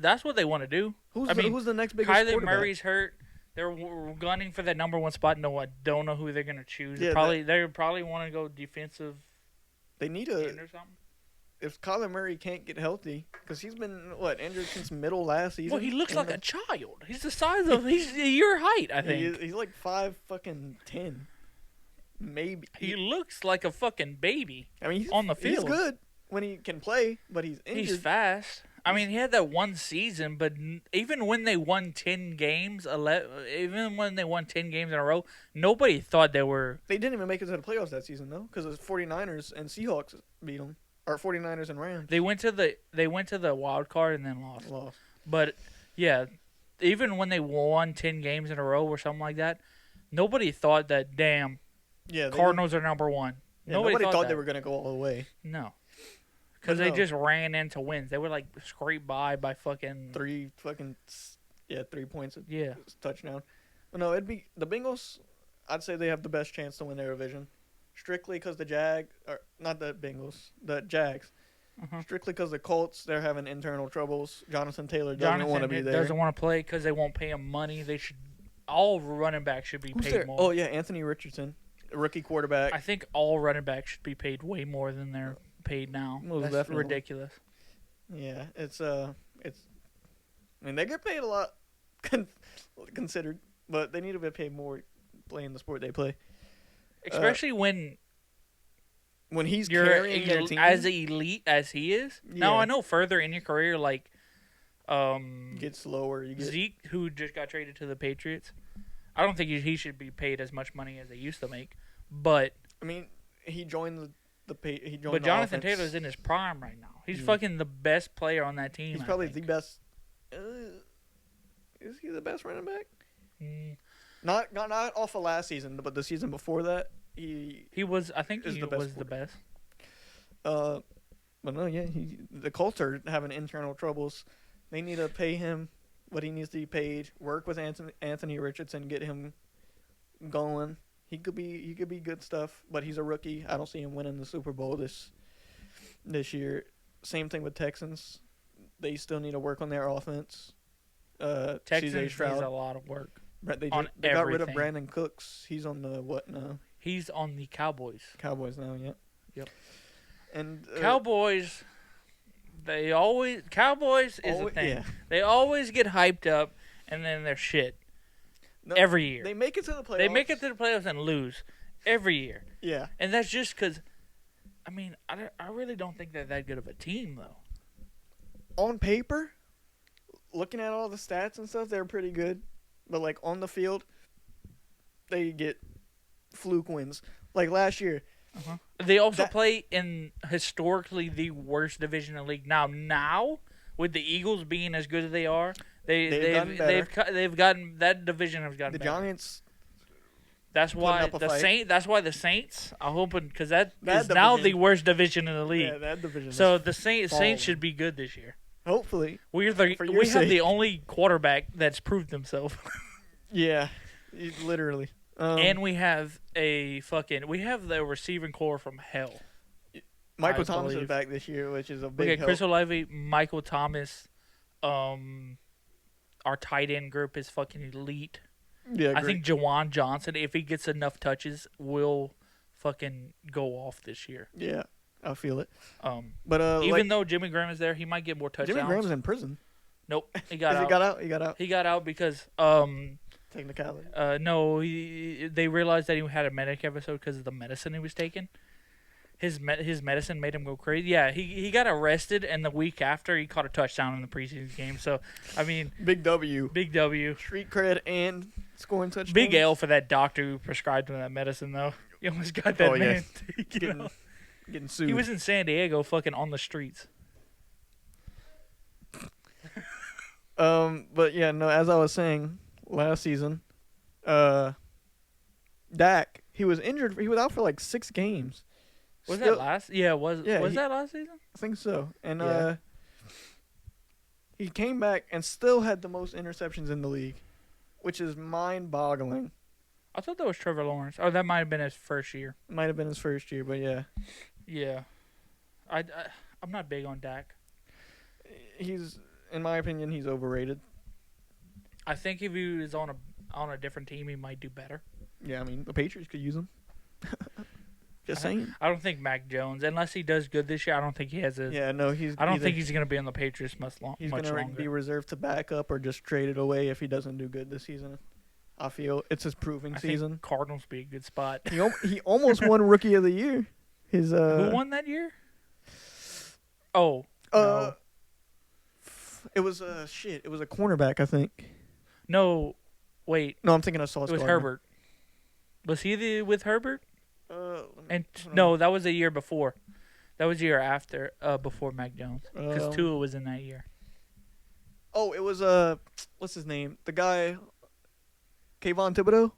that's what they want to do. who's I mean, who's the next biggest Kyler quarterback? Murray's hurt. They're gunning for that number 1 spot. No, I don't know who they're gonna choose. Yeah, They probably want to go defensive They need end or something. if Kyler Murray can't get healthy, because he's been injured since middle last season. Well, he looks And like a child. He's the size of he's your height. I think he's like 5'10", maybe. he looks like a fucking baby. I mean, he's on the field. He's good when he can play, but he's injured. He's fast. I mean, he had that one season, but even when they won 10 games, even when they won 10 games in a row, nobody thought they were. They didn't even make it to the playoffs that season though, because the 49ers and Seahawks beat them, or 49ers and Rams. They went to the wild card and then lost. Lost. But yeah, even when they won 10 games in a row or something like that, nobody thought that. Damn, Yeah, they Cardinals are number 1. didn't- yeah, nobody thought that. they were gonna go all the way. No, because But they no. just ran into wins. They were like scraped by fucking 3 points a yeah. touchdown. But no, it'd be the Bengals. I'd say they have the best chance to win their division, strictly because the Jags. Uh-huh. Strictly because the Colts, they're having internal troubles. Jonathan Taylor doesn't want to be there. Doesn't want to play because they won't pay him money. They should. All running backs should be Who's paid there? more. Oh yeah, Anthony Richardson, a rookie quarterback. I think all running backs should be paid way more than they're paid now. Most That's definitely. ridiculous. Yeah, it's. I mean, they get paid a lot, considered, but they need to be paid more playing the sport they play. Especially when When you're carrying their team, as elite as he is. Now Yeah. I know further in your career, like you get slower. You get Zeke, who just got traded to the Patriots. I don't think he should be paid as much money as they used to make. But I mean, he joined he joined. but the Jonathan offense. Taylor's in his prime right now. He's Yeah. fucking the best player on that team. He's I probably think. the best. Is he the best running back? Mm, Not off of last season, but the season before that, he was. I think Is he the best was the quarterback. best. But no, yeah, the Colts are having internal troubles. They need to pay him what he needs to be paid. Work with Anthony Richardson, get him going. He could be good stuff, but he's a rookie. I don't see him winning the Super Bowl this year. Same thing with Texans. they still need to work on their offense. Texans CJ needs Stroud. a lot of work. They on got rid of everything. Brandon Cooks. He's on the what now? He's on the Cowboys. Cowboys now, yeah. Yep. And Cowboys, Cowboys is a thing. Yeah. They always get hyped up, and then they're shit No, every year. They make it to the playoffs. They make it to the playoffs and lose every year. Yeah. And that's just because, I mean, I really don't think they're that good of a team, though. On paper, looking at all the stats and stuff, they're pretty good. But, like, on the field, they get fluke wins. Like last year. Uh-huh. They also play in historically the worst division in the league. Now, with the Eagles being as good as they are, they've gotten that division has gotten the better. Giants. That's why up a fight. That's why the Saints. I'm hoping because that is division. now the worst division in the league. Yeah, that division. So is the Saints falling. should be good this year. Hopefully. We For your have the sake. only quarterback that's proved himself, Yeah. Literally. and we have the receiving core from hell. Michael I Thomas is believe. back this year, which is a We big got help. Chris Olave, Michael Thomas. Our tight end group is fucking elite. Yeah, I think Jawan Johnson, if he gets enough touches, will fucking go off this year. Yeah, I feel it. But But though Jimmy Graham is there, he might get more touchdowns. Jimmy Graham's in prison. Nope, he got out. He got out. He got out. He got out because Technicality. no, they realized that he had a medic episode because of the medicine he was taking. His medicine made him go crazy. Yeah, he got arrested, and the week after he caught a touchdown in the preseason game. So, I mean, Big W. big W. Street cred and scoring touchdowns. Big L for that doctor who prescribed him that medicine, though. You almost got that Oh, yeah. man taken off. Getting sued. He was in San Diego fucking on the streets. But yeah, no. As I was saying, last season, Dak, he was injured. He was out for like 6 games. Was Still- that last? Yeah, was Yeah, that last season? I think so. And Yeah. he came back and still had the most interceptions in the league, which is mind-boggling. I thought that was Trevor Lawrence. Oh, that might have been his first year. Might have been his first year, but yeah, Yeah, I'm not big on Dak. he's, in my opinion, he's overrated. I think if he was on a different team, he might do better. Yeah, I mean the Patriots could use him. Just saying. I don't think Mac Jones, unless he does good this year, I don't think he has a. Yeah, no, I don't think he's going to be on the Patriots he's much gonna longer. be reserved to back up or just traded away if he doesn't do good this season. I feel it's his proving I season. think Cardinals be a good spot. He almost won Rookie of the Year. His Who won that year? Oh, no. It was It was a cornerback, I think. No, wait. No, I'm thinking of Sauce It was Gardner. Herbert. Was he with Herbert? Let me- And hold on. no, that was the year before. That was the year after, before Mac Jones, because Tua was in that year. Oh, it was what's his name? The guy, Kayvon Thibodeau.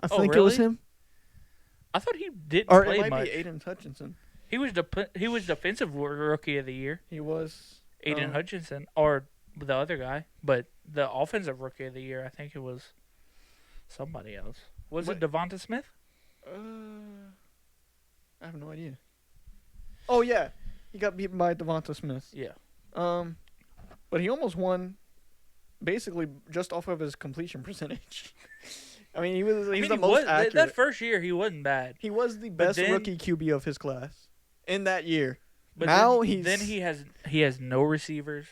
I Oh, think it was really? him. I thought he didn't Or play it might much. be Aiden Hutchinson. He was defensive rookie of the year, He was. Aiden Hutchinson, or the other guy. But the offensive rookie of the year, I think it was somebody else. Was it Devonta Smith? I have no idea. Oh yeah, he got beaten by Devonta Smith. Yeah. But he almost won, basically just off of his completion percentage. I mean, he's the most accurate. That first year, he wasn't bad. He was the best then- rookie QB of his class in that year. But now then he has no receivers,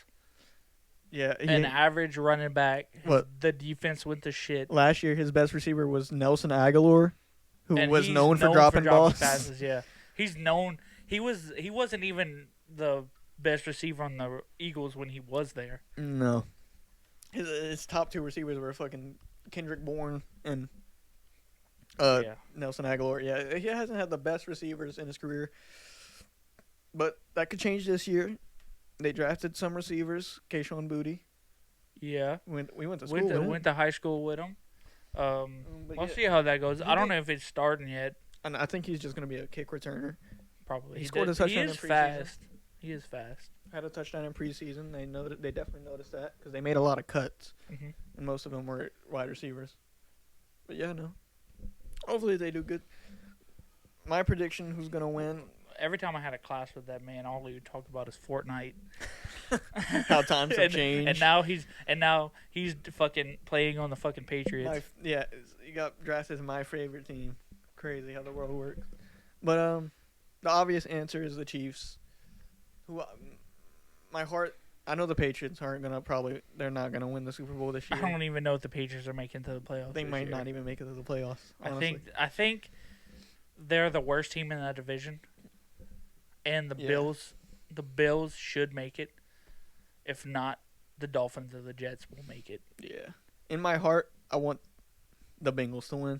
yeah. an average running back. What? The defense went to shit. Last year, his best receiver was Nelson Aguilar, who And was he's known for dropping balls. passes. Yeah, he's known. He wasn't even the best receiver on the Eagles when he was there. No, his top 2 receivers were fucking Kendrick Bourne and Yeah. Nelson Aguilar. Yeah, he hasn't had the best receivers in his career, but that could change this year. They drafted some receivers. Keyshawn Booty. Yeah. We went to school. Went to high school with him. but We'll yeah, see how that goes. he I don't did- know if it's starting yet. and I think he's just gonna be a kick returner. Probably. He scored a touchdown He is in preseason. fast. He is fast. Had a touchdown in preseason. They definitely noticed that because they made a lot of cuts, hmm and most of them were wide receivers. But yeah, no. Hopefully they do good. My prediction: who's gonna win? every time I had a class with that man, all he would talk about is Fortnite. How times have and, changed. And now he's fucking playing on the fucking Patriots. You got drafted as my favorite team. Crazy how the world works. But the obvious answer is the Chiefs. Who my heart. I know the Patriots aren't they're not gonna win the Super Bowl this I year. don't even know if the Patriots are making to the playoffs. They this might year. not even make it to the playoffs. Honestly. I think they're the worst team in that division, and the Bills should make it. If not, the Dolphins or the Jets will make it. Yeah. In my heart, I want the Bengals to win.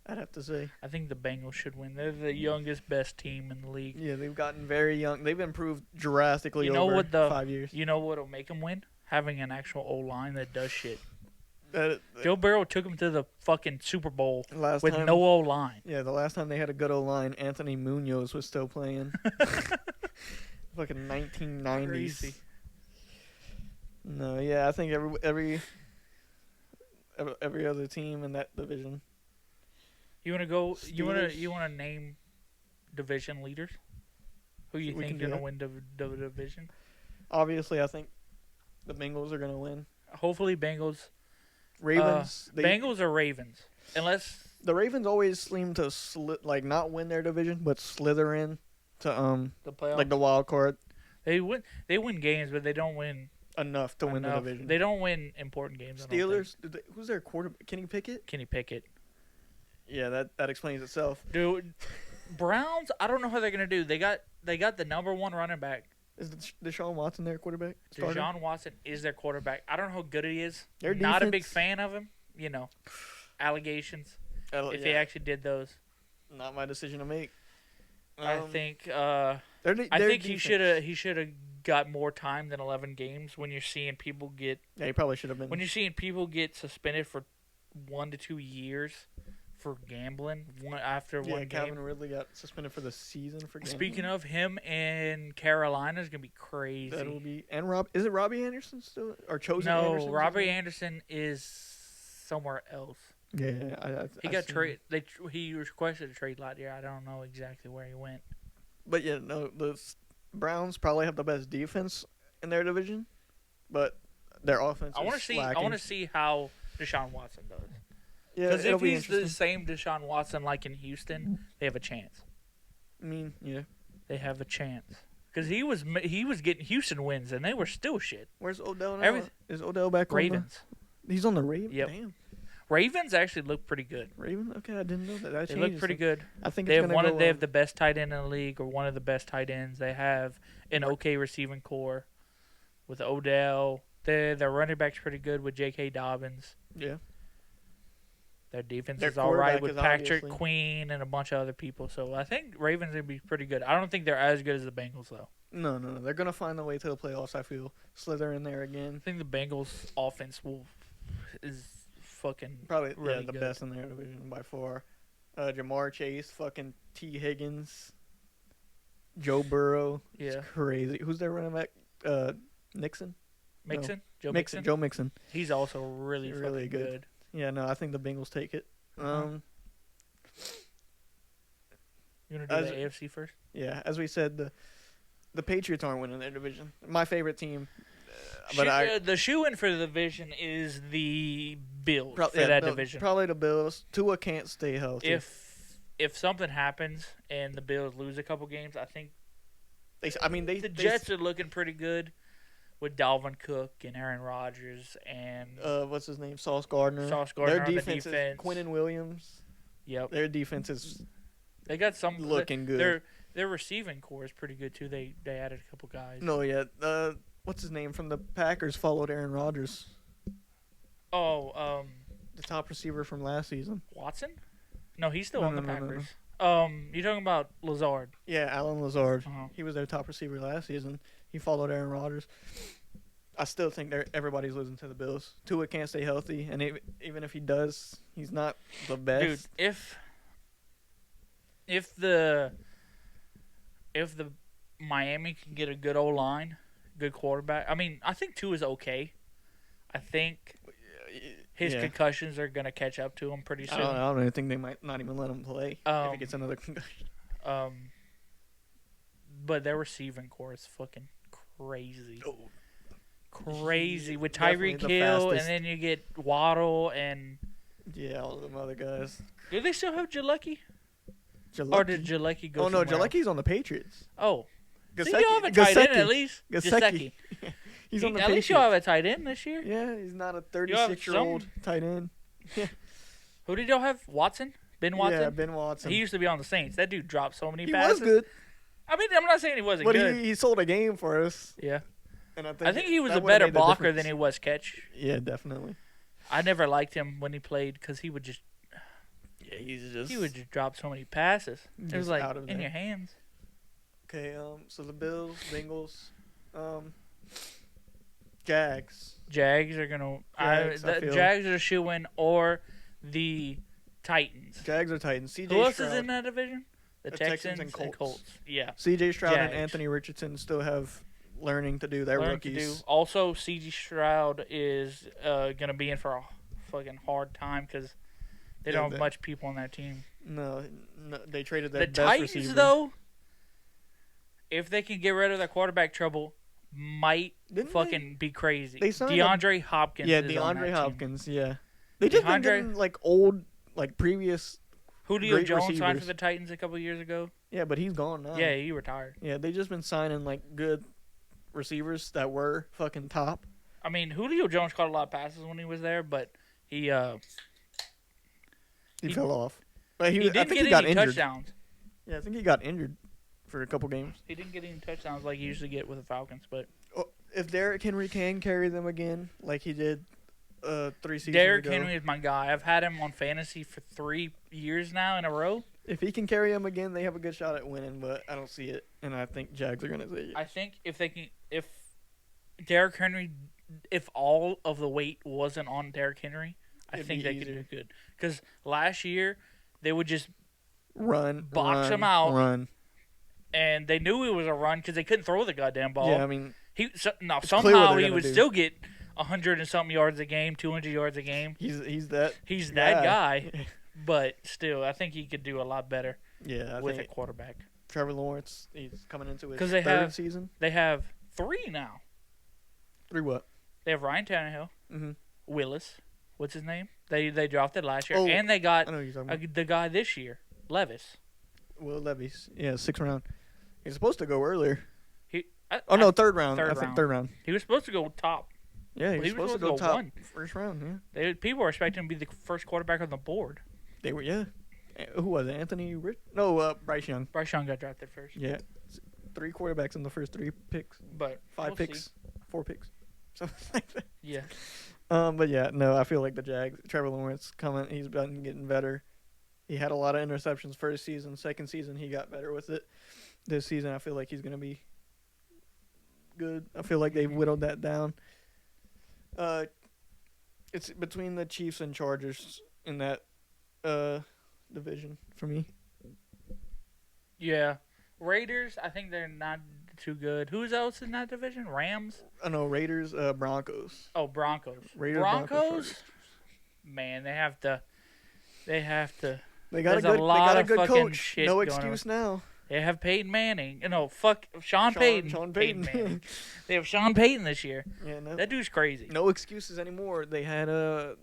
I'd have to say. I think the Bengals should win. They're the youngest, best team in the league. Yeah, they've gotten very young. They've improved drastically You know over what 5 years. You know what'll make them win? Having an actual O-line that does shit. That- Joe Burrow took him to the fucking Super Bowl last with time, no O-line. Yeah, the last time they had a good O-line, Anthony Munoz was still playing. Fucking 1990s. Crazy. No, yeah, I think every other team in that division. You want to go? Steelers. You want to name division leaders? Who you We think can do gonna that. win the division? Obviously, I think the Bengals are gonna win. Hopefully, Bengals. Ravens. Bengals or Ravens, unless The Ravens always seem to not win their division, but slither in to the playoffs. like the wild card They win games, but they don't win enough to win the enough. division. They don't win important games. I don't think. Steelers. Who's their quarterback? Kenny Pickett. Kenny Pickett. Yeah, that explains itself. Dude, Browns. I don't know how they're gonna do. They got the number one running back. Is Deshaun Watson their quarterback? Starter? Deshaun Watson is their quarterback. I don't know how good he is. Their Not a big defense- fan of him. You know, allegations. If he yeah, actually did those, not my decision to make. I think. Their I think he defense- should have got more time than 11 games. When you're seeing people get Yeah, he probably should have been. when you're seeing people get suspended for 1 to 2 years for gambling after one game. Calvin Ridley got suspended for the season for gambling. Speaking of him in Carolina is gonna be crazy. that will be is it Robbie Anderson still or chosen? No, Anderson? Robbie Anderson is somewhere else. Yeah, He got traded. He requested a trade last year. I don't know exactly where he went. But yeah, no, the Browns probably have the best defense in their division, but their offense. I want to see. I want to see how Deshaun Watson does. Yeah, Because it'll if be he's the interesting. same Deshaun Watson like in Houston, they have a chance. Yeah. They have a chance. Because he was getting Houston wins and they were still shit. Where's Odell now? Everyth- Is Odell back Ravens. on he's on the Ravens? Yep. Damn. Ravens actually look pretty good. Raven? Okay, I didn't know that. That They look changes pretty things. good. I think They it's have gonna go they have the best tight end in the league, or one of the best tight ends. They have an okay receiving core with Odell. Their running back's pretty good with J.K. Dobbins. Yeah. Their defense Their is all right quarterback with is Patrick obviously- Queen and a bunch of other people. So I think Ravens are going to be pretty good. I don't think they're as good as the Bengals, though. No. They're gonna find the way to the playoffs. I feel slither in there again. I think the Bengals' offense is fucking Probably really the good. best in their division by far. Jamar Chase, fucking T Higgins, Joe Burrow. Yeah. It's crazy. Who's their running back? Nixon. Mixon? Joe Mixon. Mixon? Joe Mixon. He's also really fucking good. good. Yeah, no, I think the Bengals take it. Uh-huh. You want to do as- the AFC first? Yeah, as we said, the Patriots aren't winning their division. My favorite team, but The shoe-in for the division is the Bills for that division. Probably the Bills. Tua can't stay healthy. If something happens and the Bills lose a couple games, I think the they Jets are looking pretty good with Dalvin Cook and Aaron Rodgers and what's his name? Sauce Gardner. Sauce Gardner Their on the defense is defense. Quinnen Williams. Yep. Their defense is They got some looking good. Their receiving core is pretty good too. They added a couple guys. No, yeah. What's his name from the Packers followed Aaron Rodgers, Oh, the top receiver from last season. Watson? No, he's still No, on the no, no, no, Packers. You're talking about Lazard. Yeah, Alan Lazard. Uh-huh. He was their top receiver last season. He followed Aaron Rodgers. I still think everybody's losing to the Bills. Tua can't stay healthy, and even if he does, he's not the best. Dude, if the Miami can get a good O line, good quarterback. I mean, I think Tua is okay. I think his Yeah. concussions are gonna catch up to him pretty soon. I don't even think they might not even let him play if he gets another concussion. but their receiving core is fucking crazy. Oh. Crazy with Definitely Tyreek the Hill, and fastest. then you get Waddle, and Yeah, all them other guys. do they still have Jalecki? Or did Jalecki? Jalecki go Oh no, somewhere else? Jalecki's on the Patriots. Oh, so Gesicki- you have a tight end Gesicki. at least. Gesicki. He's on the At Patriots. least you have a tight end this year. Yeah, he's not a have 36-year-old tight end. Who did y'all have? Watson? Ben Watson? Yeah, Ben Watson. He used to be on the Saints. That dude dropped so many He passes. was good, I mean, I'm not saying he wasn't but good. he sold a game for us. Yeah. And I I think he was that a would've better made the blocker difference. than he was catch. Yeah, definitely. I never liked him when he played because he would just Yeah, he's just. drop so many passes. It was Just like out of in there. your hands. Okay, so the Bills, Bengals, Jags. Jags are gonna. Jags, I the feel. Jags are shoo-in, or the Titans. Jags are Titans. CJ Who else Stroud. is in that division? The Texans Texans and Colts. Yeah. CJ Stroud and Jags. Anthony Richardson still have learning to do. They're Learn to rookies. do. Also, C.G. Stroud is gonna be in for a fucking hard time because they Yeah, don't have they- much people on that team. No, they traded their The best Titans, receiver. though, if they can get rid of their quarterback trouble, might Didn't fucking be crazy. they signed DeAndre Hopkins. Yeah, is on DeAndre that team. Hopkins. Yeah, they just been DeAndre- getting like old, like previous. Julio Great Jones signed receivers. for the Titans a couple years ago. Yeah, but he's gone now. Yeah, he retired. Yeah, they just been signing like good receivers that were fucking top. I mean, Julio Jones caught a lot of passes when he was there, but he He He- fell off. But he I didn't think get he got any injured. touchdowns. Yeah, I think he got injured for a couple games. He didn't get any touchdowns like he usually get with the Falcons, but Oh, if Derrick Henry can carry them again, like he did 3 seasons Derrick ago, Henry is my guy. I've had him on fantasy for 3 years now in a row. if he can carry them again, they have a good shot at winning. But I don't see it, and I think Jags are gonna say I think if Derrick Henry, if all of the weight wasn't on Derrick Henry, I It'd think be they could easier. do good. Because last year they would just run, Box run, him out. run. and they knew it was a run because they couldn't throw the goddamn ball. Yeah, I mean, He clear what somehow they're he gonna would do. still get 100 and something yards a game, 200 yards a game. he's that. He's that guy, but still, I think he could do a lot better Yeah, I with a think quarterback. Trevor Lawrence. He's coming into his 'Cause third they have- season. They have 3 now. 3 what? They have Ryan Tannehill, Mm-hmm. Willis, what's his name? They drafted last year, Oh, and they got I know who you're talking about. the guy this year, Levis. Will Levis. Yeah, 6th round. He's supposed to go earlier. I, Oh no, I- 3rd round. third I think round. 3rd round. he was supposed to go top. Yeah, Well, he's supposed to go top 1st round. Yeah, People were expecting him to be the first quarterback on the board. they were. Yeah, who was it? Anthony Rich? No, Bryce Young. Bryce Young got drafted first, Yeah, 3 quarterbacks in the first 3 picks, but 5 we'll picks, see. 4 picks, something like that. Yeah, But yeah, no, I feel like the Jags. Trevor Lawrence coming. He's been getting better. He had a lot of interceptions first season. Second season, he got better with it. This season, I feel like he's gonna be good. I feel like they've whittled that down. It's between the Chiefs and Chargers in that division for me. yeah. Raiders, I think they're not too good. Who's else in that division? Rams. I know Raiders, Broncos. Oh, Broncos. Raiders, Broncos. Chargers. Man, they have to. They They got There's a a good. lot They got a of good fucking coach. shit No going excuse now. They have Peyton Manning. No, fuck Sean Payton. Sean Payton. Manning. They have Sean Payton this year. Yeah, no. That dude's crazy. No excuses anymore. They had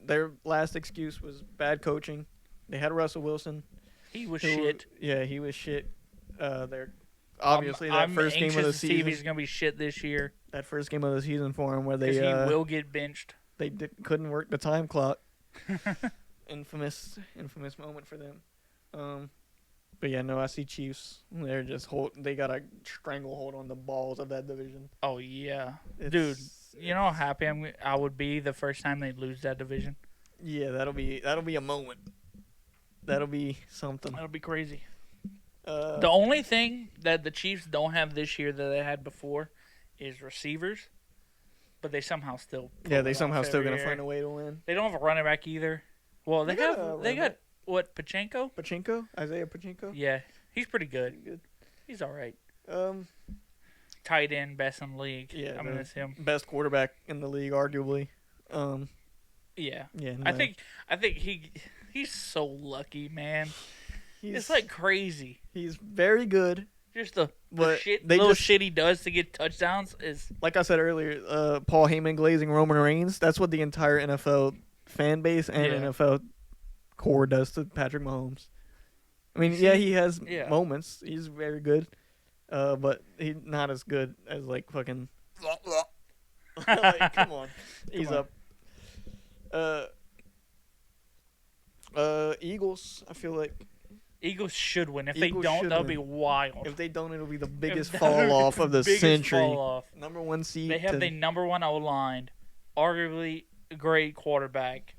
their last excuse was bad coaching. They had Russell Wilson. He was who- shit. Yeah, he was shit. They're obviously that I'm first game of anxious the to see if he's season. gonna be shit this year That first game of the season for him, where because they he will get benched. couldn't work the time clock. infamous moment for them. But yeah, no, I see Chiefs. They're just they got a stranglehold on the balls of that division. Oh yeah, It's- dude. You know how happy I would be the first time they lose that division. Yeah, that'll be a moment. That'll be something. That'll be crazy. Uh, The only thing that the Chiefs don't have this year that they had before is receivers, but they somehow still. yeah, they pull it somehow off still every gonna year. find a way to win. They don't have a running back either. Well, they They got a got running back. what Pachenko? Pachinko, Isaiah Pachinko. Yeah, he's pretty good. Good. He's all right. Tight Tight end, best in the league. Yeah, I mean no. that's him. best quarterback in the league, arguably. Yeah, Yeah, I no. think he's so lucky, man. he's It's like crazy. he's very good. Just the But shit, they little just- shit he does to get touchdowns is Like I said earlier, Paul Heyman glazing Roman Reigns. That's what the entire NFL fan base and Yeah. NFL core does to Patrick Mahomes. I mean, You yeah, see- he has yeah. moments. He's very good, but he's not as good as like fucking. Like, come on, he's on. up. Eagles. I feel like Eagles should win. If Eagles they don't, should that'll win. be wild. if they don't, it'll be the biggest If fall off of the biggest century. fall off. Number one seed. They have the number one O-line, arguably a great quarterback,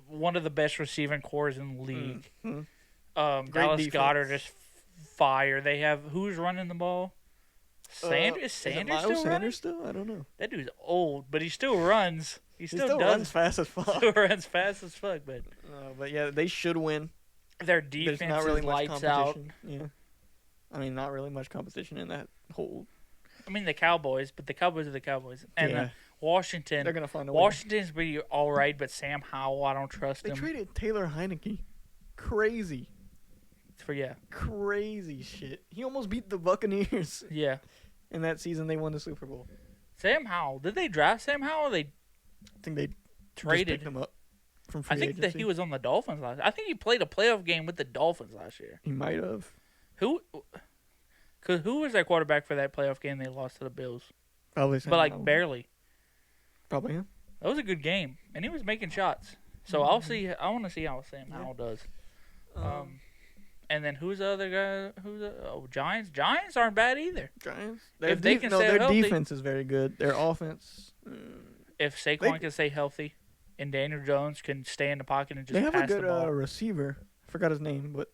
one of the best receiving cores in the league. Mhm. Great Dallas defense. Goddard is fire. They have who's running the ball? Is Is it Sanders Miles still running? Sanders still? I don't know. That dude's old, but he still runs. He He still, still does. runs fast as fuck. Still runs fast as fuck. But But yeah, they should win. their There's defense not really is much lights out. competition. Yeah. I mean, not really much competition in that whole. I mean, the Cowboys, but the Cowboys are the Cowboys. And Yeah. Washington. They're gonna find a way. Washington's pretty all right, but Sam Howell, I don't trust They him. traded Taylor Heineke. Crazy, Yeah. crazy shit. He almost beat the Buccaneers Yeah. in that season. They won the Super Bowl. Sam Howell. Did they draft Sam Howell or they I think they just traded? picked him up from free I think that agency. he was on the Dolphins last. I think he played a playoff game with the Dolphins last year. He might have. Who was their quarterback for that playoff game they lost to the Bills? Probably. But like barely. Probably him. That was a good game, and he was making shots. So I'll see. I want to see how Sam Yeah. Howell does. And then who's the other guy? Giants. Giants aren't bad either. Giants. If they can stay their healthy- defense is very good. Their offense. If Saquon can stay healthy, and Daniel Jones can stay in the pocket and just They have pass a good the ball. receiver. I forgot his name, but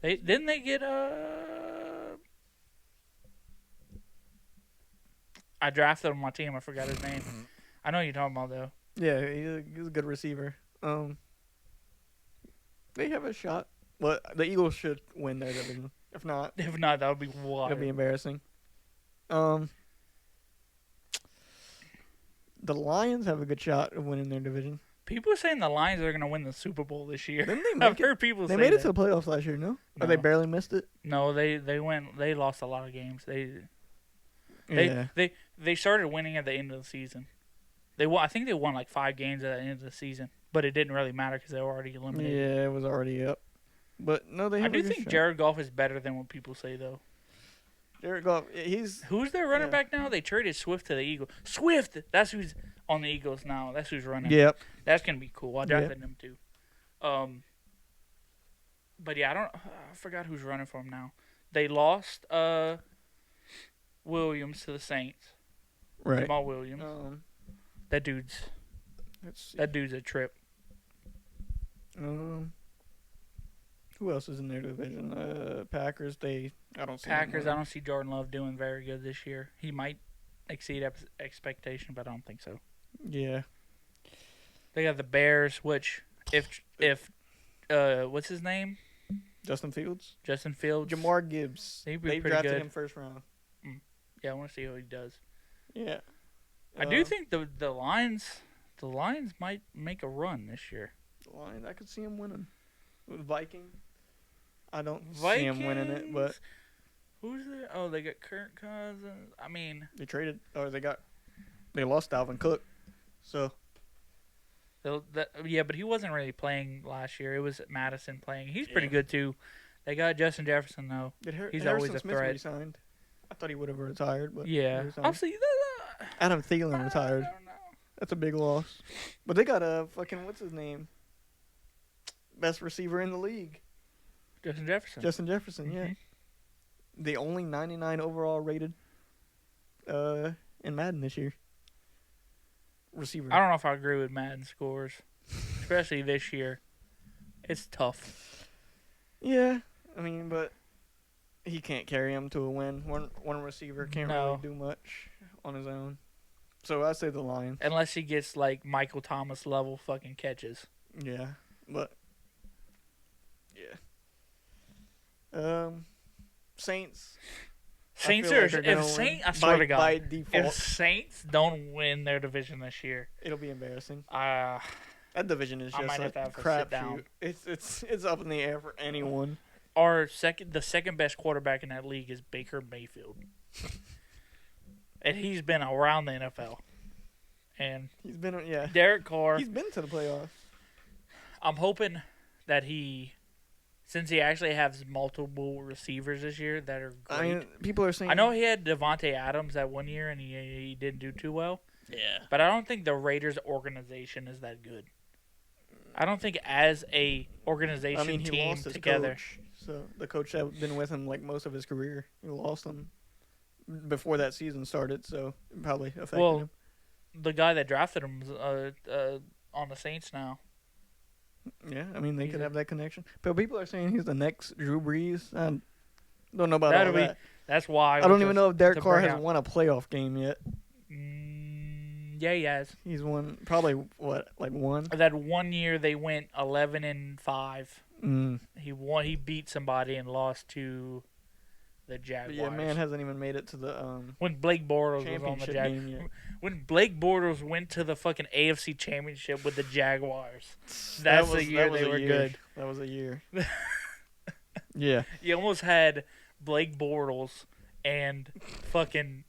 Didn't they get I drafted him on my team. I forgot his name. I know who you're talking about though. yeah, he's a good receiver. They have a shot. But the Eagles should win their division. If not, If not, that would be wild. it'll be embarrassing. The Lions have a good shot of winning their division. People are saying the Lions are going to win the Super Bowl this year. Didn't they make I've it? heard people They say made it that. to the playoffs last year, no? No. Or they barely missed it? No, they went. They lost a lot of games. Yeah. They started winning at the end of the season. They won. I think they won like 5 games at the end of the season, but it didn't really matter because they were already eliminated. Yeah, it was already up. But no, they I have do a good think shot. Jared Goff is better than what people say though. Jared Goff, he's Who's their running Yeah. back now? They traded Swift to the Eagles. Swift, that's who's on the Eagles now. That's who's running. yep. That's gonna be cool. I drafted him too. But yeah, I forgot who's running for him now. They lost Williams to the Saints. Right. Jamal Williams. That dude's Let's see. a trip. Who else is in their division? Packers. I don't see them Packers. I winning. don't see Jordan Love doing very good this year. He might exceed expectation, but I don't think so. Yeah. They got the Bears, which if what's his name? Justin Fields. Justin Fields. Jamar Gibbs. He'd be They pretty drafted good. him first round. Yeah, I want to see how he does. Yeah. I do think the Lions might make a run this year. The Lions. I could see him winning. With Viking. I don't see him winning it, but Vikings? Who's there? Oh, they got Kirk Cousins. I mean, they lost Dalvin Cook. So yeah, but he wasn't really playing last year. It was Madison playing. He's pretty Yeah. good too. They got Justin Jefferson though. He's always a Smith threat. Resigned. I thought he would have retired, but Yeah, he resigned. I'll see. Adam Thielen retired. I don't know. That's a big loss. But they got a fucking what's his name? Best receiver in the league, Justin Jefferson. Justin Jefferson. Yeah, Mhm. the only 99 overall rated in Madden this year. Receiver. I don't know if I agree with Madden scores, especially this year. It's tough. Yeah, I mean, but he can't carry him to a win. One receiver can't No. really do much on his own. So I say the Lions. Unless he gets like Michael Thomas level fucking catches. Yeah, but yeah. Saints. Saints feel are like they're gonna if win Saints. I swear to God, by if default, Saints don't win their division this year, it'll be embarrassing. I That division is I just might like have to sit crap down. shoot. It's up in the air for anyone. the second best quarterback in that league is Baker Mayfield, and he's been around the NFL. And He's been Derek Carr. He's been to the playoffs. I'm hoping that since he actually has multiple receivers this year that are great. I mean, people are saying. I know he had Devontae Adams that one year and he didn't do too well. Yeah. But I don't think the Raiders organization is that good. I don't think as a organization he team lost his together. coach. So the coach had been with him like most of his career. He lost him before that season started, so it probably affected him. The guy that drafted him is on the Saints now. Yeah, I mean they could have that connection. But people are saying he's the next Drew Brees. I don't know about all that. That's why. I don't even know if Derek Carr has won a playoff game yet. Yeah, he has. He's won probably like one. That 1 year they went 11-5. Mm. He beat somebody and lost to the Jaguars. But yeah, man hasn't even made it to the when Blake Bortles was on the Jaguars. When Blake Bortles went to the fucking AFC Championship with the Jaguars, that's the year they were good. That was a year. Yeah. You almost had Blake Bortles and fucking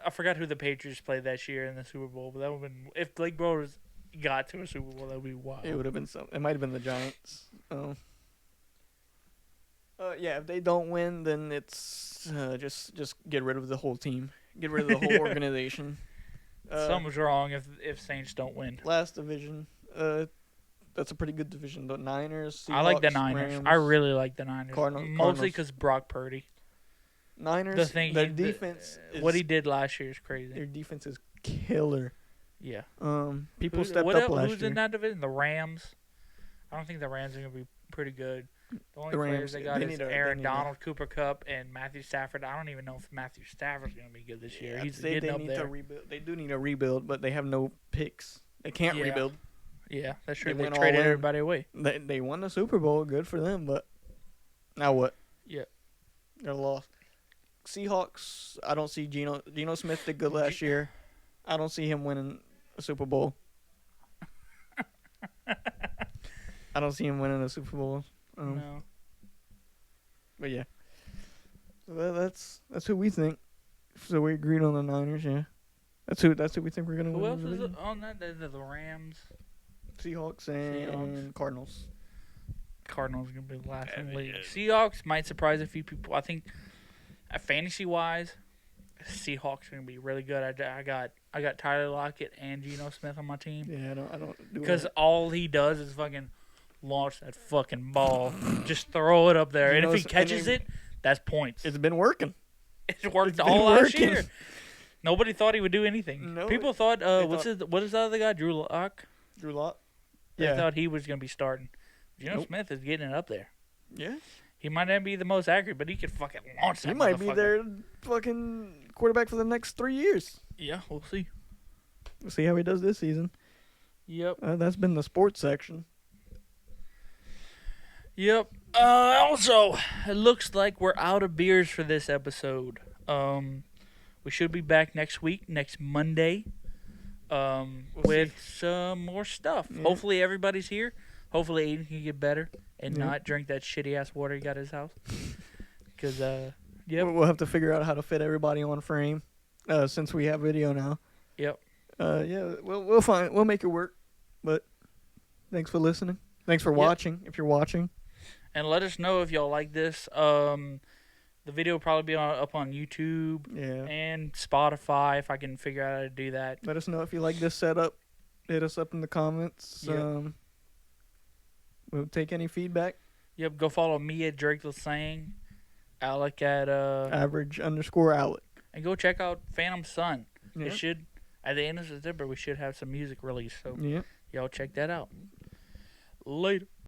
I forgot who the Patriots played that year in the Super Bowl, but that would have been if Blake Bortles got to a Super Bowl, that would be wild. It would have been something. It might have been the Giants. Yeah, if they don't win, then it's just get rid of the whole team. Get rid of the whole organization. Something's wrong if Saints don't win. Last division. That's a pretty good division. The Niners, Seahawks, I like the Niners. Rams, I really like the Niners. Cardinals. Mostly because Brock Purdy. Niners, their defense. What he did last year is crazy. Their defense is killer. Yeah. People stepped up last year. Who's in that division? The Rams. I don't think the Rams are going to be pretty good. The only players they got is Aaron Donald, Cooper Kupp, and Matthew Stafford. I don't even know if Matthew Stafford's going to be good this year. He's getting up there. They do need a rebuild, but they have no picks. They can't rebuild. Yeah, that's true. They They traded everybody away. They won the Super Bowl. Good for them, but now what? Yeah. They're lost. Seahawks, I don't see Geno Smith did good last year. I don't see him winning a Super Bowl. I don't see him winning a Super Bowl. No. But yeah. So that's who we think. So we agreed on the Niners, yeah. That's who we think we're gonna win. Who else is on that? The Rams, Seahawks and Cardinals. Cardinals are gonna be the last in the league. Seahawks might surprise a few people. I think, fantasy wise, Seahawks are gonna be really good. I got Tyler Lockett and Geno Smith on my team. Yeah, I don't because all he does is fucking launch that fucking ball, just throw it up there, and if he catches it, that's points. It's been working. It's worked all last year. Nobody thought he would do anything. No, people thought, what is the other guy, Drew Lock? Drew Lock. They thought he was gonna be starting. Geno Smith is getting it up there. Yeah. He might not be the most accurate, but he could fucking launch that. He might be their fucking quarterback for the next 3 years. Yeah, we'll see. We'll see how he does this season. Yep. That's been the sports section. Yep. Also, it looks like we're out of beers for this episode. We should be back next week, next Monday, with some more stuff. Yeah. Hopefully everybody's here. Hopefully Aiden can get better and not drink that shitty-ass water he got at his house. Because, we'll have to figure out how to fit everybody on frame since we have video now. Yep. We'll make it work. But thanks for listening. Thanks for watching, if you're watching. And let us know if y'all like this. The video will probably be up on YouTube and Spotify if I can figure out how to do that. Let us know if you like this setup. Hit us up in the comments. Yep. We'll take any feedback. Yep, go follow me at Drake Lasang, Alec at _Alec. And go check out Phantom Sun. Yep. It should, at the end of September, we should have some music released. So yep. y'all check that out. Later.